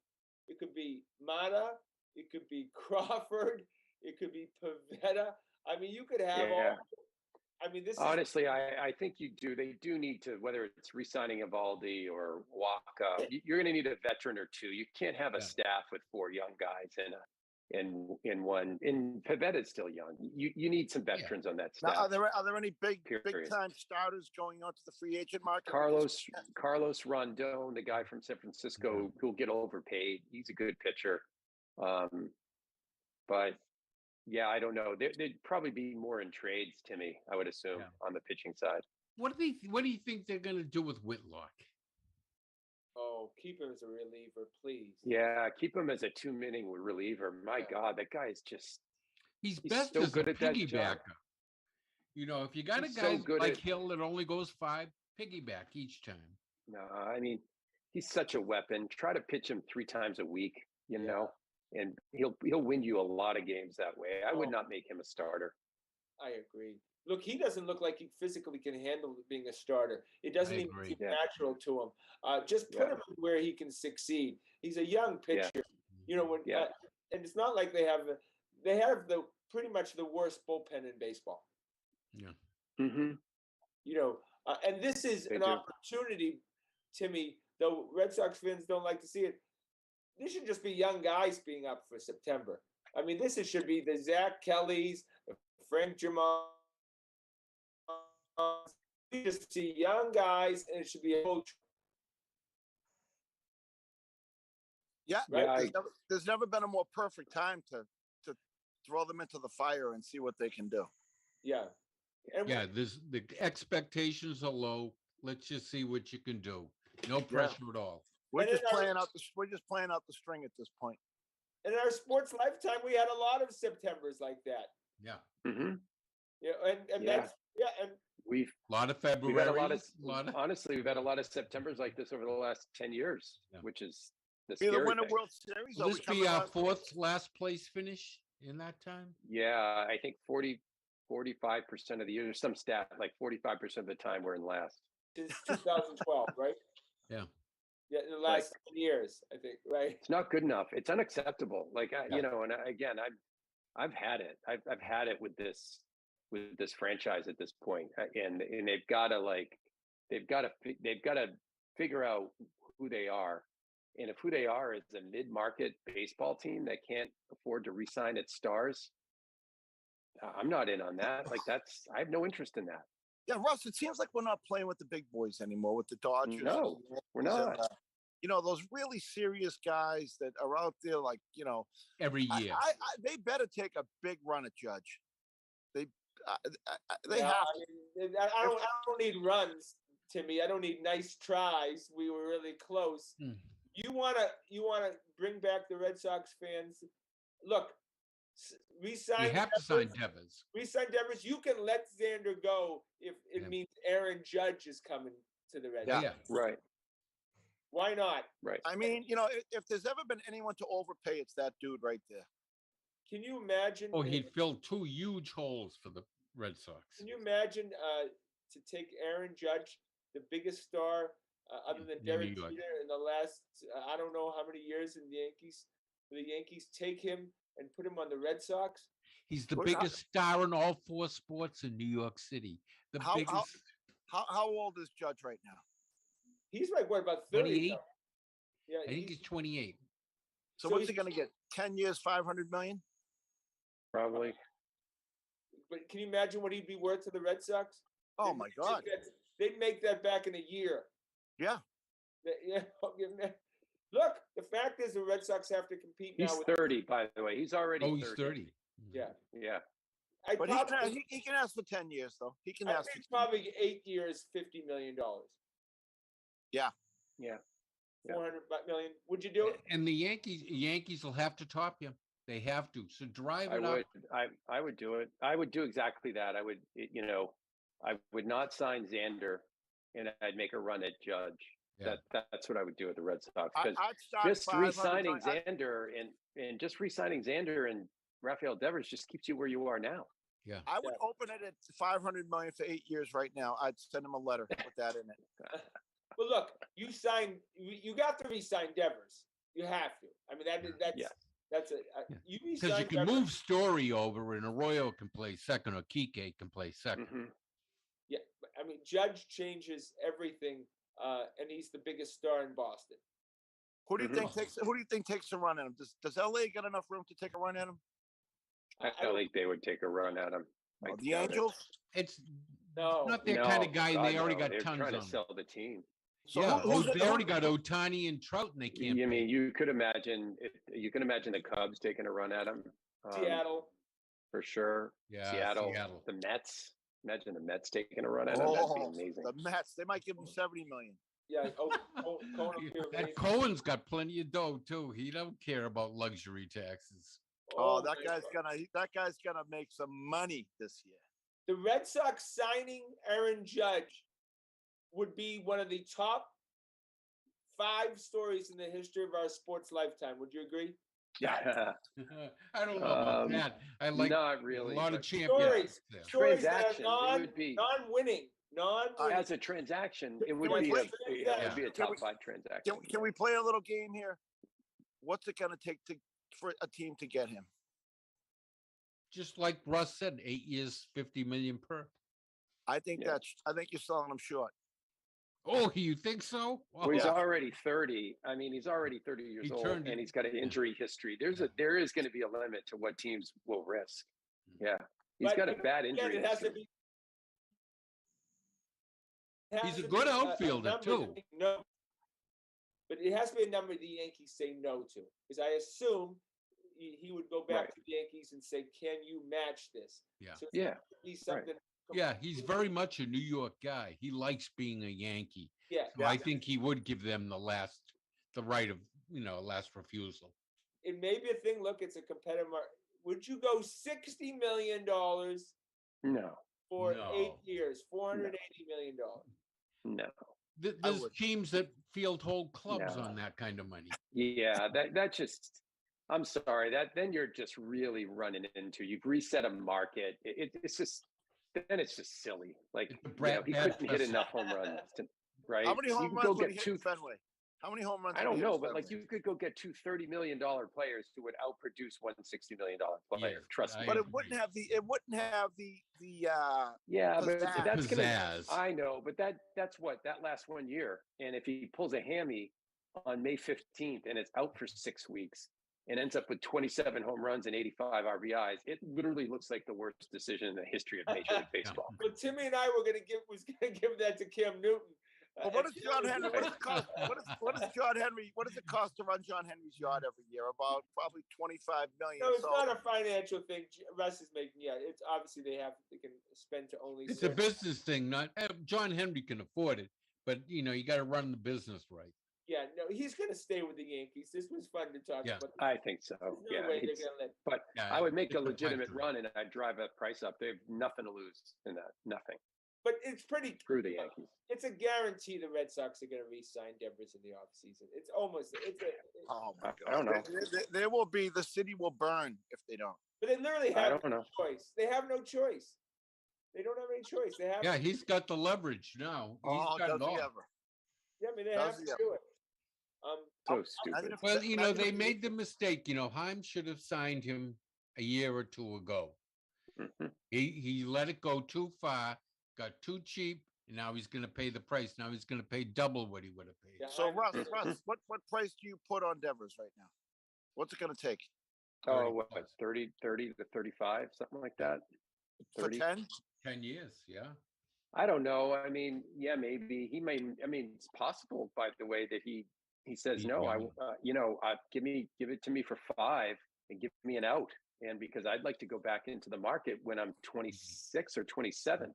it could be Mata, it could be Crawford, it could be Pivetta. I mean, you could have all. I mean, honestly, I think you do. They do need to, whether it's re-signing Evaldi or Waka, you're going to need a veteran or two. You can't have a staff with 4 young guys in one. And Pavetta's still young. You need some veterans on that staff. Now, are there any big time starters going onto the free agent market? Carlos Rondon, the guy from San Francisco, who'll get overpaid. He's a good pitcher. But yeah, I don't know. There'd probably be more in trades, Timmy, I would assume, on the pitching side. What do you think they're going to do with Whitlock? Oh, keep him as a reliever, please. Yeah, keep him as a 2-inning reliever. My God, that guy is he's best so as good a piggybacker. You know, if you got a guy like Hill that only goes 5, piggyback each time. No, I mean, he's such a weapon. Try to pitch him 3 times a week, you know, and he'll win you a lot of games that way. I would not make him a starter. I agree. Look, he doesn't look like he physically can handle being a starter. It doesn't even seem natural to him. Just put him where he can succeed. He's a young pitcher, you know. And it's not like they have the pretty much the worst bullpen in baseball. Yeah. Mm-hmm. You know, and this is an opportunity, Timmy. Though Red Sox fans don't like to see it, this should just be young guys being up for September. I mean, should be the Zach Kellys, the Frank Germán. You just see young guys, and it should be a whole. There's never been a more perfect time to throw them into the fire and see what they can do. Yeah. And the expectations are low. Let's just see what you can do. No pressure at all. We're just playing out the string at this point. In our sports lifetime, we had a lot of Septembers like that. Yeah. Mm-hmm. Yeah, and that's and we've a lot of February. Honestly, we've had a lot of Septembers like this over the last 10 years, which is the scary thing. Win a World Series. Will this be our 4th last place finish in that time? Yeah, I think 45% of the year. There's some stat like 45% of the time we're in last. Since 2012, right? Yeah. Yeah, in the last 10 years, I think, right? It's not good enough. It's unacceptable. Like you know, and again, I've had it. I've had it with this franchise at this point, and they've got to figure out who they are, and if who they are is a mid-market baseball team that can't afford to re-sign its stars, I'm not in on that. Like I have no interest in that. Yeah, Russ, it seems like we're not playing with the big boys anymore, with the Dodgers. No, we're not. You know, those really serious guys that are out there, like, you know, every year. They better take a big run at Judge. They have. I don't need runs, Timmy. I don't need nice tries. We were really close. You wanna bring back the Red Sox fans? Look, resign. You have to sign Devers. Resign Devers. You can let Xander go if it means Aaron Judge is coming to the Red Sox. Yeah, right. Why not? Right. I mean, you know, if there's ever been anyone to overpay, it's that dude right there. Can you imagine? Oh, he'd fill 2 huge holes for the Red Sox. Can you imagine to take Aaron Judge, the biggest star other than Derek Jeter in the last I don't know how many years in the Yankees? The Yankees take him and put him on the Red Sox. He's the biggest star in all 4 sports in New York City. How old is Judge right now? He's like, what, about 30? 28? Yeah, I think he's 28. So what's he going to get? 10 years, $500 million? Probably. But can you imagine what he'd be worth to the Red Sox? Oh, my God. They'd make that back in a year. Yeah. Look, the fact is the Red Sox have to compete now. He's 30, by the way. He's already 30. He's 30. Yeah. Yeah. But he can ask for 10 years, though. He can ask for probably 8 years, $50 million. Yeah. Yeah. 400 million. Would you do it? And the Yankees will have to top you. They have to. So drive it up. I would do it. I would do exactly that. I would not sign Xander, and I'd make a run at Judge. Yeah. That's what I would do with the Red Sox. Because just re-signing Xander and Rafael Devers just keeps you where you are now. Yeah. I would open it at $500 million for 8 years right now. I'd send him a letter with that in it. Well, look, you got to re-sign Devers. You have to. I mean, that's it. Because you can move Story over, and Arroyo can play second, or Kike can play second. Mm-hmm. Yeah, I mean, Judge changes everything, and he's the biggest star in Boston. Who do you think takes a run at him? Does LA got enough room to take a run at him? I don't think they would take a run at him. The Angels? It's not their kind of guy. They already got They're tons trying on to sell the team. So they already got Ohtani and Trout, and they can't. I mean, you could imagine the Cubs taking a run at him. Seattle, for sure. Yeah, Seattle. The Mets. Imagine the Mets taking a run at him. That'd be amazing. The Mets. They might give him $70 million. Yeah. Cohen's got plenty of dough too. He don't care about luxury taxes. That guy's gonna make some money this year. The Red Sox signing Aaron Judge would be one of the top 5 stories in the history of our sports lifetime. Would you agree? Yeah. I don't know about that. I like not really, a lot of champions. Stories that are non-winning. As a transaction, it would be a top 5 transaction. Can we play a little game here? What's it going to take for a team to get him? Just like Russ said, 8 years, $50 million per. I think you're selling him short. Oh, you think so? Well, he's already 30. I mean, he's already 30 years old, and he's got an injury history. There is going to be a limit to what teams will risk. Yeah, he's got a bad injury. It has to be. He's a good outfielder too. No, but it has to be a number the Yankees say no to, because I assume he would go back to the Yankees and say, "Can you match this?" Yeah, so something. Yeah, he's very much a New York guy. He likes being a Yankee. Yeah, so I think he would give them the right of last refusal. It may be a thing. Look, it's a competitive market. Would you go $60 million? No. For 8 years, $480 million. No. There's teams that field whole clubs on that kind of money. Yeah, that just. I'm sorry. Then you're just really running into. You've reset a market. It's just. Then it's just silly. Like he couldn't hit enough home runs, right? How many home runs would he hit in Fenway? How many home runs? I don't know, but you could go get 2 $30 million players who would outproduce one $60 million player. Trust me. But it wouldn't have the. But that's pizzazz. I know, but that's what that lasts 1 year, and if he pulls a hammy on May 15th and it's out for 6 weeks. And ends up with 27 home runs and 85 RBIs. It literally looks like the worst decision in the history of Major League Baseball. But Timmy and I was going to give that to Cam Newton. Well, what does John Henry? What does it cost? What does John Henry? What does it cost to run John Henry's yard every year? About probably $25 million. No, it's not a financial thing. Russ is making. Yeah, it's obviously they can spend to only. It's a business thing. Not John Henry can afford it, but you got to run the business right. Yeah, no, he's going to stay with the Yankees. This was fun to talk about. I think so. I would make a legitimate run and I'd drive that price up. They have nothing to lose in that. Nothing. But it's pretty. Screw the Yankees. It's a guarantee the Red Sox are going to re-sign Devers in the offseason. It's almost. Oh my God! I don't know. There will be. The city will burn if they don't. But they literally have no choice. They have no choice. They don't have any choice. They have. Yeah, he's got the leverage now. Does he ever? Yeah, I mean they have to do it. So stupid. Well, they made the mistake. Heim should have signed him a year or two ago. Mm-hmm. He let it go too far, got too cheap, and now he's going to pay the price. Now he's going to pay double what he would have paid. Yeah, so Russ, what price do you put on Devers right now? What's it going to take? Oh, what, 30 to 35, something like that. 30? For 10? 10 years, yeah. I don't know. I mean, yeah, maybe he may. I mean, it's possible. By the way, that he says no. Give it to me for 5 and give me an out. And because I'd like to go back into the market when I'm 26 or 27.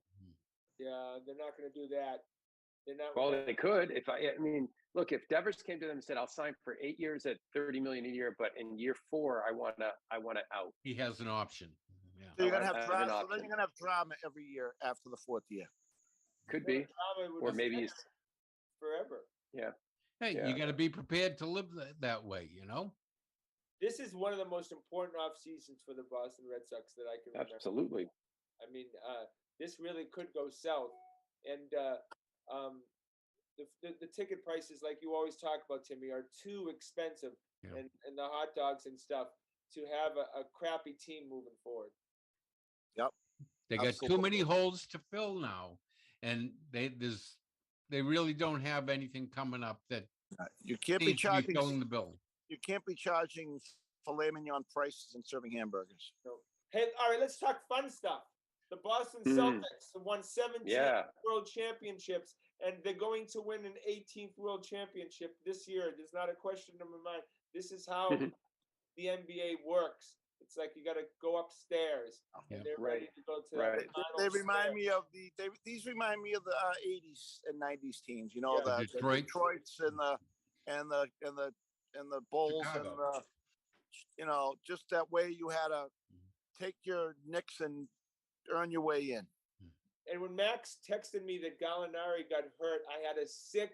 Yeah, they're not going to do that. They're not. Well, they could. Look, if Devers came to them and said, "I'll sign for 8 years at $30 million a year, but in year 4, I want to out." He has an option. Yeah. So you're going to have drama. So then you're going to have drama every year after the 4th year. Could be, or maybe he's forever. Yeah. Hey, you got to be prepared to live that way, This is one of the most important off seasons for the Boston Red Sox that I can remember. Absolutely. I mean, this really could go south, and the ticket prices, like you always talk about, Timmy, are too expensive, and the hot dogs and stuff to have a crappy team moving forward. Yep. They got too many holes to fill now, and they really don't have anything coming up that You can't be Seems to be charging. filling the bill. You can't be charging filet mignon prices and serving hamburgers. No. Hey, all right, let's talk fun stuff. The Boston Celtics won 17 world championships, and they're going to win an 18th world championship this year. There's not a question in my mind. This is how the NBA works. It's like you got to go upstairs. And they're ready to go to that final They remind me of these remind me of the 80s and 90s teams. You know, the Detroits and the Bulls Chicago. and the, you know, just that way you had to take your Knicks and earn your way in. And when Max texted me that Gallinari got hurt, I had a sick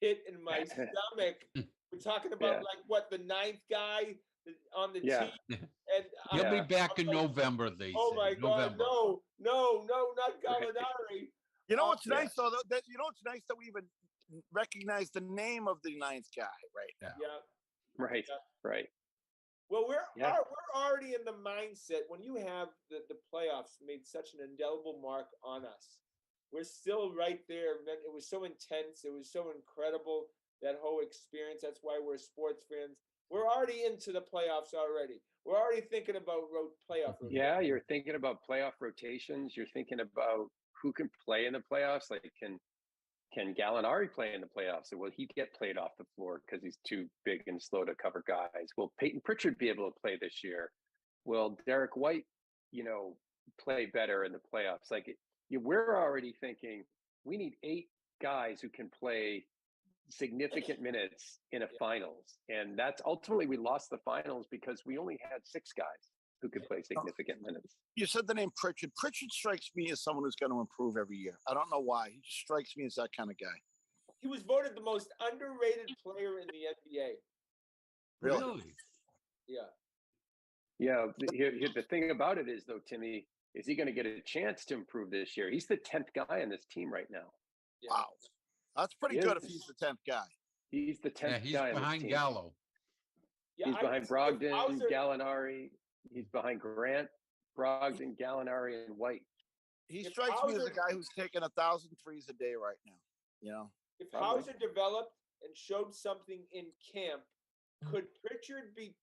pit in my stomach. We're talking about like what, the ninth guy on the team, and he'll be back in November. They oh say. my God, November. no, not Gallinari. You know what's nice though? That you know what's nice that we even recognize the name of the ninth guy, right? Right. Well, we're already in the mindset when you have the playoffs made such an indelible mark on us. We're still right there. Man, it was so intense. It was so incredible, that whole experience. That's why we're sports fans. We're already into the playoffs already. We're already thinking about playoff rotations. Yeah, you're thinking about playoff rotations. You're thinking about who can play in the playoffs. Like, can Gallinari play in the playoffs? Or will he get played off the floor because he's too big and slow to cover guys? Will Peyton Pritchard be able to play this year? Will Derek White, play better in the playoffs? Like, we're already thinking we need 8 guys who can play significant minutes in a finals. And that's ultimately, we lost the finals because we only had 6 guys who could play significant minutes. You said the name Pritchard. Pritchard strikes me as someone who's going to improve every year. I don't know why. He just strikes me as that kind of guy. He was voted the most underrated player in the NBA. Really? Yeah. Yeah. The thing about it is, though, Timmy, is he going to get a chance to improve this year? He's the 10th guy on this team right now. Yeah. Wow. That's pretty good if he's the 10th guy. He's the 10th he's guy behind on this team. Gallo. Yeah, he's behind Brogdon, Gallinari. He's behind Grant, Brogdon, Gallinari, and White. He strikes me as a guy who's taking 1,000 threes a day right now. You know, if Hauser developed and showed something in camp, could Pritchard be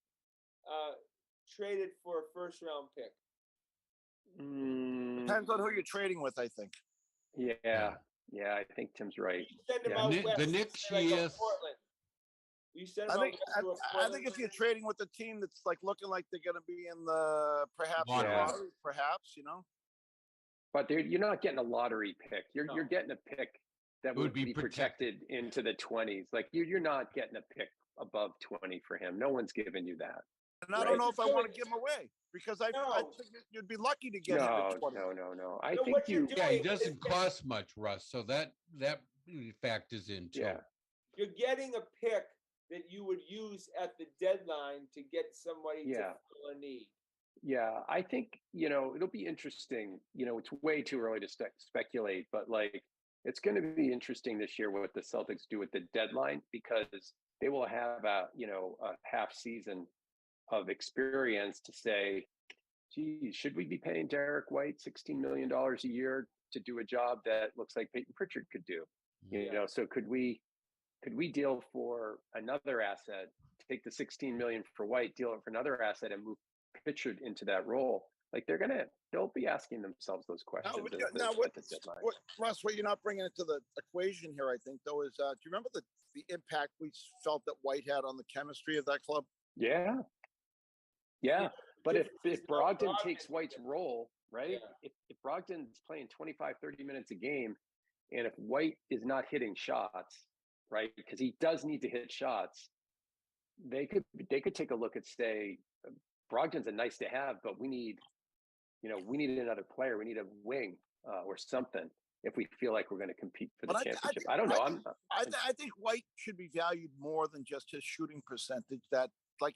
traded for a first-round pick? Depends on who you're trading with, I think. Yeah, I think Tim's right. Send him out west. The Knicks, Portland. You send him I think if you're trading with a team that's like looking like they're going to be in the lottery, perhaps, But you're not getting a lottery pick. You're getting a pick that would be protected into the 20s. Like you're not getting a pick above 20 for him. No one's giving you that. And I don't know if I want to give him away because I think you'd be lucky to get him at 20. No. I think he doesn't cost much, Russ. So that factors in too. Yeah. You're getting a pick that you would use at the deadline to get somebody to fill a need. Yeah, I think, it'll be interesting. It's way too early to speculate, but it's going to be interesting this year what the Celtics do at the deadline because they will have a half season of experience to say, geez, should we be paying Derek White $16 million a year to do a job that looks like Peyton Pritchard could do? So could we deal for another asset, take the $16 million for White, deal it for another asset, and move Pritchard into that role? Like they'll be asking themselves those questions. Russ, what you're not bringing into the equation here, I think, though, is do you remember the impact we felt that White had on the chemistry of that club? Yeah. But if Brogdon takes White's role, right? If Brogdon's playing 25, 30 minutes a game, and if White is not hitting shots, right? Because he does need to hit shots. They could take a look and say, Brogdon's a nice to have, but we need another player. We need a wing or something if we feel like we're going to compete for the championship. I don't know. I think White should be valued more than just his shooting percentage. That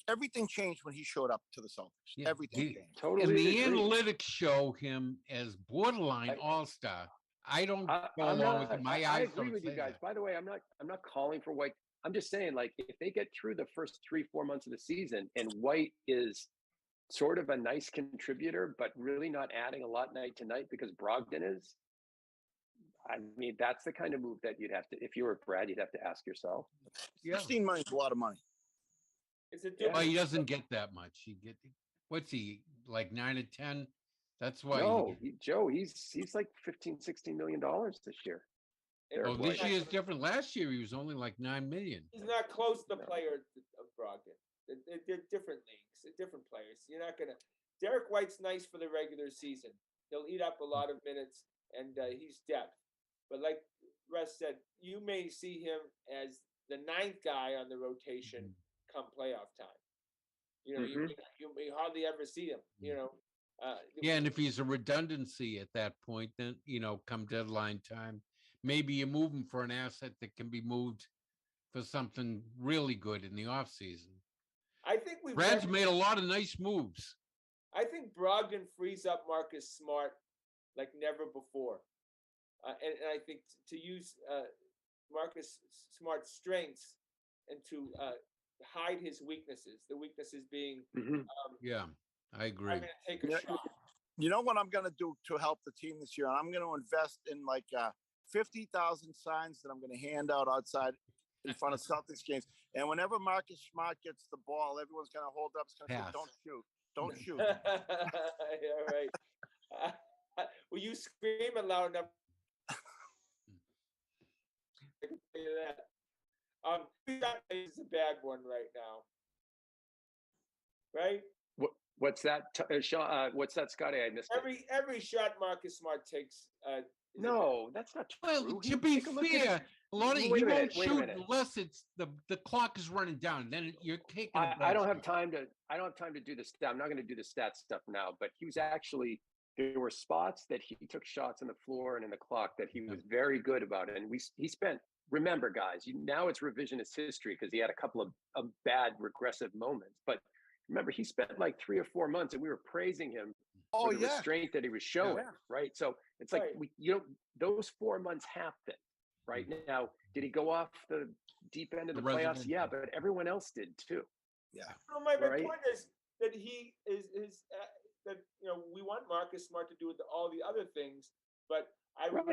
everything changed when he showed up to the Celtics. Yeah, everything changed. Totally. And the analytics show him as borderline all-star. I don't go along with my eyes. I agree with you guys. By the way, I'm not calling for White. I'm just saying, if they get through the first 3-4 months of the season and White is sort of a nice contributor, but really not adding a lot night to night because Brogdon is, I mean, that's the kind of move that you'd have to, if you were Brad, you'd have to ask yourself. Yeah. 16 million is a lot of money. It's a Well, he doesn't get that much. What's he, like 9 or 10? That's why. No, Joe, he's like 15, $16 million this year. This year is different. Last year he was only like 9 million. He's not close to the player of Brogdon. They're different leagues. They're different players. You're not gonna. Derek White's nice for the regular season. He'll eat up a lot of minutes, and he's depth. But like Russ said, you may see him as the 9th guy on the rotation come playoff time. You may hardly ever see him. Yeah, and if he's a redundancy at that point, then come deadline time, maybe you move him for an asset that can be moved for something really good in the offseason. I think Brad's made a lot of nice moves. I think Brogdon frees up Marcus Smart like never before. And I think to use Marcus Smart's strengths and to hide his weaknesses, the weaknesses being... yeah, I agree. I'm going to take a shot. You know what I'm going to do to help the team this year? I'm going to invest in like 50,000 signs that I'm going to hand out outside in front of Celtics games. And whenever Marcus Smart gets the ball, everyone's going to hold up. It's going to say, don't shoot. Don't shoot. Yeah, right. Will you scream it loud enough? I can tell you that. That is a bad one right now. Right? What's that, what's that, Scotty? I missed it. Every shot Marcus Smart takes. No, that's not true. Well, to be fair, a lot of he won't shoot unless it's the clock is running down. Then you're taking. I don't have time to do the stat. I'm not going to do the stat stuff now. But he was actually, there were spots that he took shots on the floor and in the clock that he was very good about it. And he spent. Remember, guys, now it's revisionist history because he had a couple of bad regressive moments. But remember, he spent like 3 or 4 months, and we were praising him for the restraint that he was showing, right? So it's like those 4 months happened, right? Now, did he go off the deep end of the playoffs? Yeah, but everyone else did too. Yeah. Well, my point is that he is that we want Marcus Smart to do all the other things, but I don't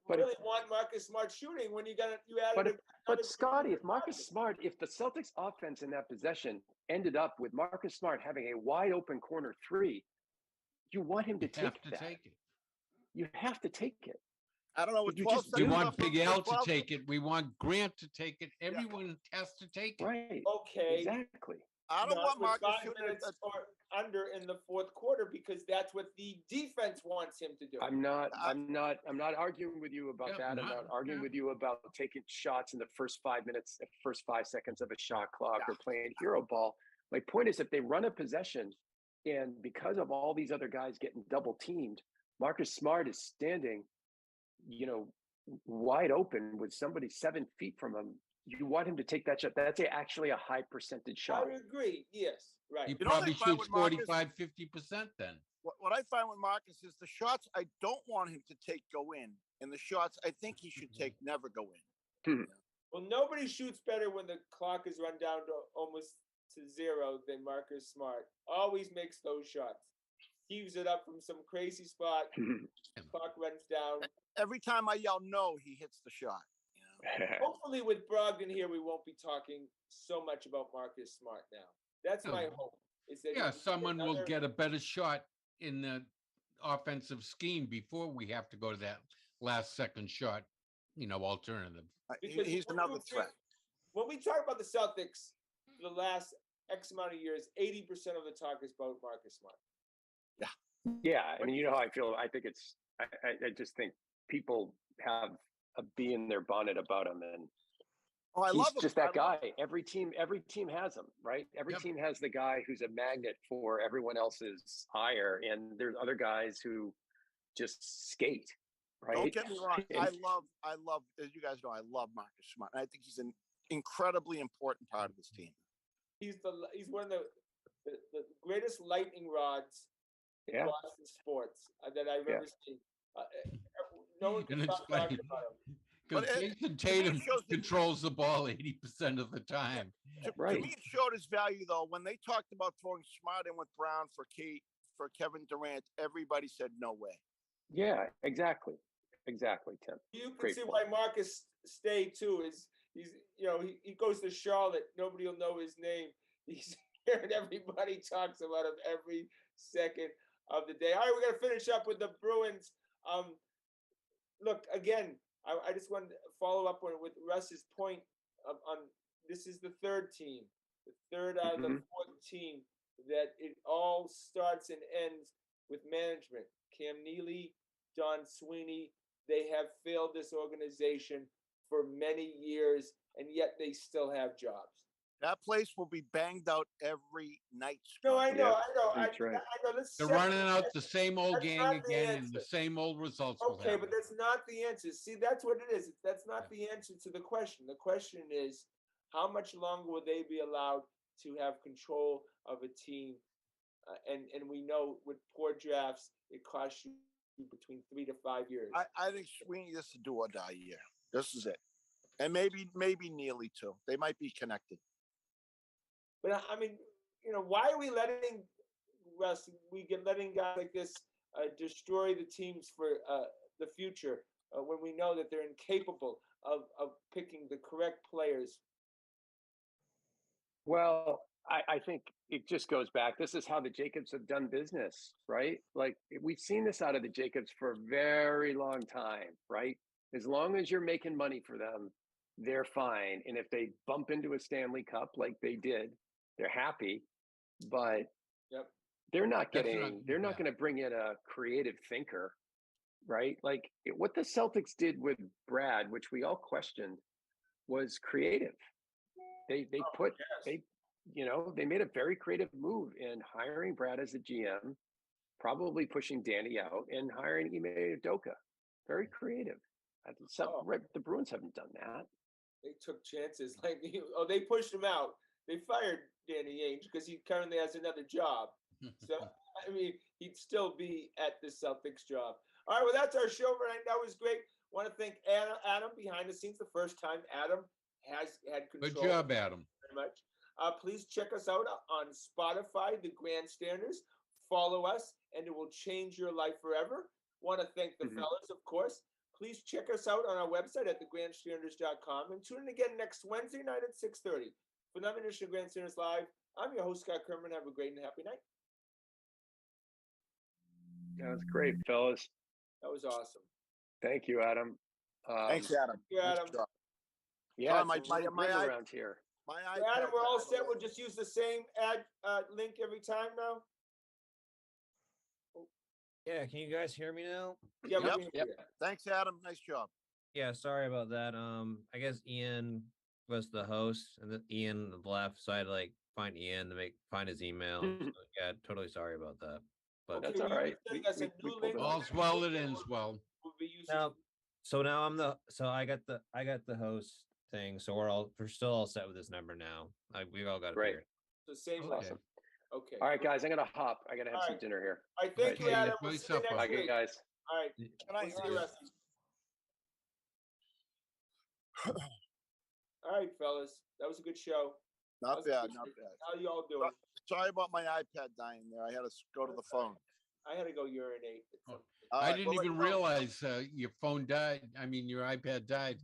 really want Marcus Smart shooting when you added. But Scotty, if the Celtics offense in that possession ended up with Marcus Smart having a wide open corner 3, you want him to take that. You have to take it. I don't know what we want Big L to take it. We want Grant to take it. Everyone has to take it. Right. Okay. Exactly. I don't want Marcus 5 minutes or under in the 4th quarter because that's what the defense wants him to do. I'm not arguing with you about that. I'm not arguing with you about taking shots in the first 5 minutes, the first 5 seconds of a shot clock or playing hero ball. My point is, if they run a possession and because of all these other guys getting double teamed, Marcus Smart is standing, wide open with somebody 7 feet from him. You want him to take that shot. That's actually a high percentage shot. I agree. Yes, right. He probably shoots 45-50% then. What I find with Marcus is the shots I don't want him to take go in, and the shots I think he should take never go in. Well, nobody shoots better when the clock is run down to almost to 0 than Marcus Smart. Always makes those shots. Heaves it up from some crazy spot. Clock runs down. Every time I yell no, he hits the shot. Hopefully with Brogdon here, we won't be talking so much about Marcus Smart now. That's my hope. Is that someone will get a better shot in the offensive scheme before we have to go to that last second shot, alternative. He's another threat. When we talk about the Celtics, the last X amount of years, 80% of the talk is about Marcus Smart. Yeah. I mean, you know how I feel. I think I just think people have a bee in their bonnet about him, and he's just that guy. Every team has him, right? Every team has the guy who's a magnet for everyone else's ire, and there's other guys who just skate, right? Don't get me wrong. I love, as you guys know, I love Marcus Smart. I think he's an incredibly important part of this team. He's one of the greatest lightning rods in Boston sports that I've ever seen. No one can stop talking about him. Because Jason Tatum controls the ball 80% of the time. To me, it showed his value, though. When they talked about throwing Smart in with Brown for Kevin Durant, everybody said no way. Yeah, exactly. Exactly, Tim. You can Great see point. why Marcus stayed too. He's he goes to Charlotte. Nobody will know his name. He's here and everybody talks about him every second of the day. All right, we're gonna finish up with the Bruins. Look again. I just wanted to follow up with Russ's point on this is the third team, the third out of the fourth team that it all starts and ends with management. Cam Neely, Don Sweeney, they have failed this organization for many years, and yet they still have jobs. That place will be banged out every night. No, I know, That's right. I know. They're running out the same old gang again, and the same old results. Okay, but that's not the answer. See, that's what it is. That's not the answer to the question. The question is, how much longer will they be allowed to have control of a team? And we know with poor drafts, it costs you between 3 to 5 years. I think Sweeney, this is a do or die year. This is it. And maybe Neely too. They might be connected. But I mean, why are we letting Russ? Letting guys like this destroy the teams for the future when we know that they're incapable of picking the correct players. Well, I think it just goes back. This is how the Jacobs have done business, right? Like we've seen this out of the Jacobs for a very long time, right? As long as you're making money for them, they're fine. And if they bump into a Stanley Cup like they did, they're happy. But they're not going to bring in a creative thinker, right? Like what the Celtics did with Brad, which we all questioned, was creative. They made a very creative move in hiring Brad as a GM, probably pushing Danny out and hiring Ime Udoka. Very creative. The Bruins haven't done that. They took chances. They pushed him out. They fired Danny Ainge because he currently has another job. So, I mean, he'd still be at the Celtics job. All right, well, that's our show for tonight. That was great. Want to thank Adam behind the scenes. The first time Adam has had control. Good job, Adam. Very much. Please check us out on Spotify, the Grandstanders. Follow us, and it will change your life forever. Want to thank the fellas, of course. Please check us out on our website at thegrandstanders.com and tune in again next Wednesday night at 6:30 for another edition of Grandstanders Live. I'm your host, Scott Kerman. Have a great and happy night. That was great, fellas. That was awesome. Thank you, Adam. Thanks, Adam. Thank you, Adam. Yeah, my around here. Adam, we're all set. We'll just use the same link every time now. Yeah, can you guys hear me now? Yeah, yep. Thanks, Adam. Nice job. Yeah, sorry about that. I guess Ian was the host, and then Ian left, so I had to find Ian to find his email. So, yeah, totally sorry about that. But that's all right. All's well that ends well. So now I got the host thing. So we're still all set with this number now. We all got it figured. So same awesome. Okay. All right, guys. I'm gonna hop. I gotta have some dinner here. All right. Thank you, Adam. We'll see you next week. Guys. All right. Good night. See you, Rusty. All right, fellas. That was a good show. Not bad. How you all doing? Sorry about my iPad dying there. I had to go to the phone. I had to go urinate. I didn't even realize your phone died. I mean, your iPad died.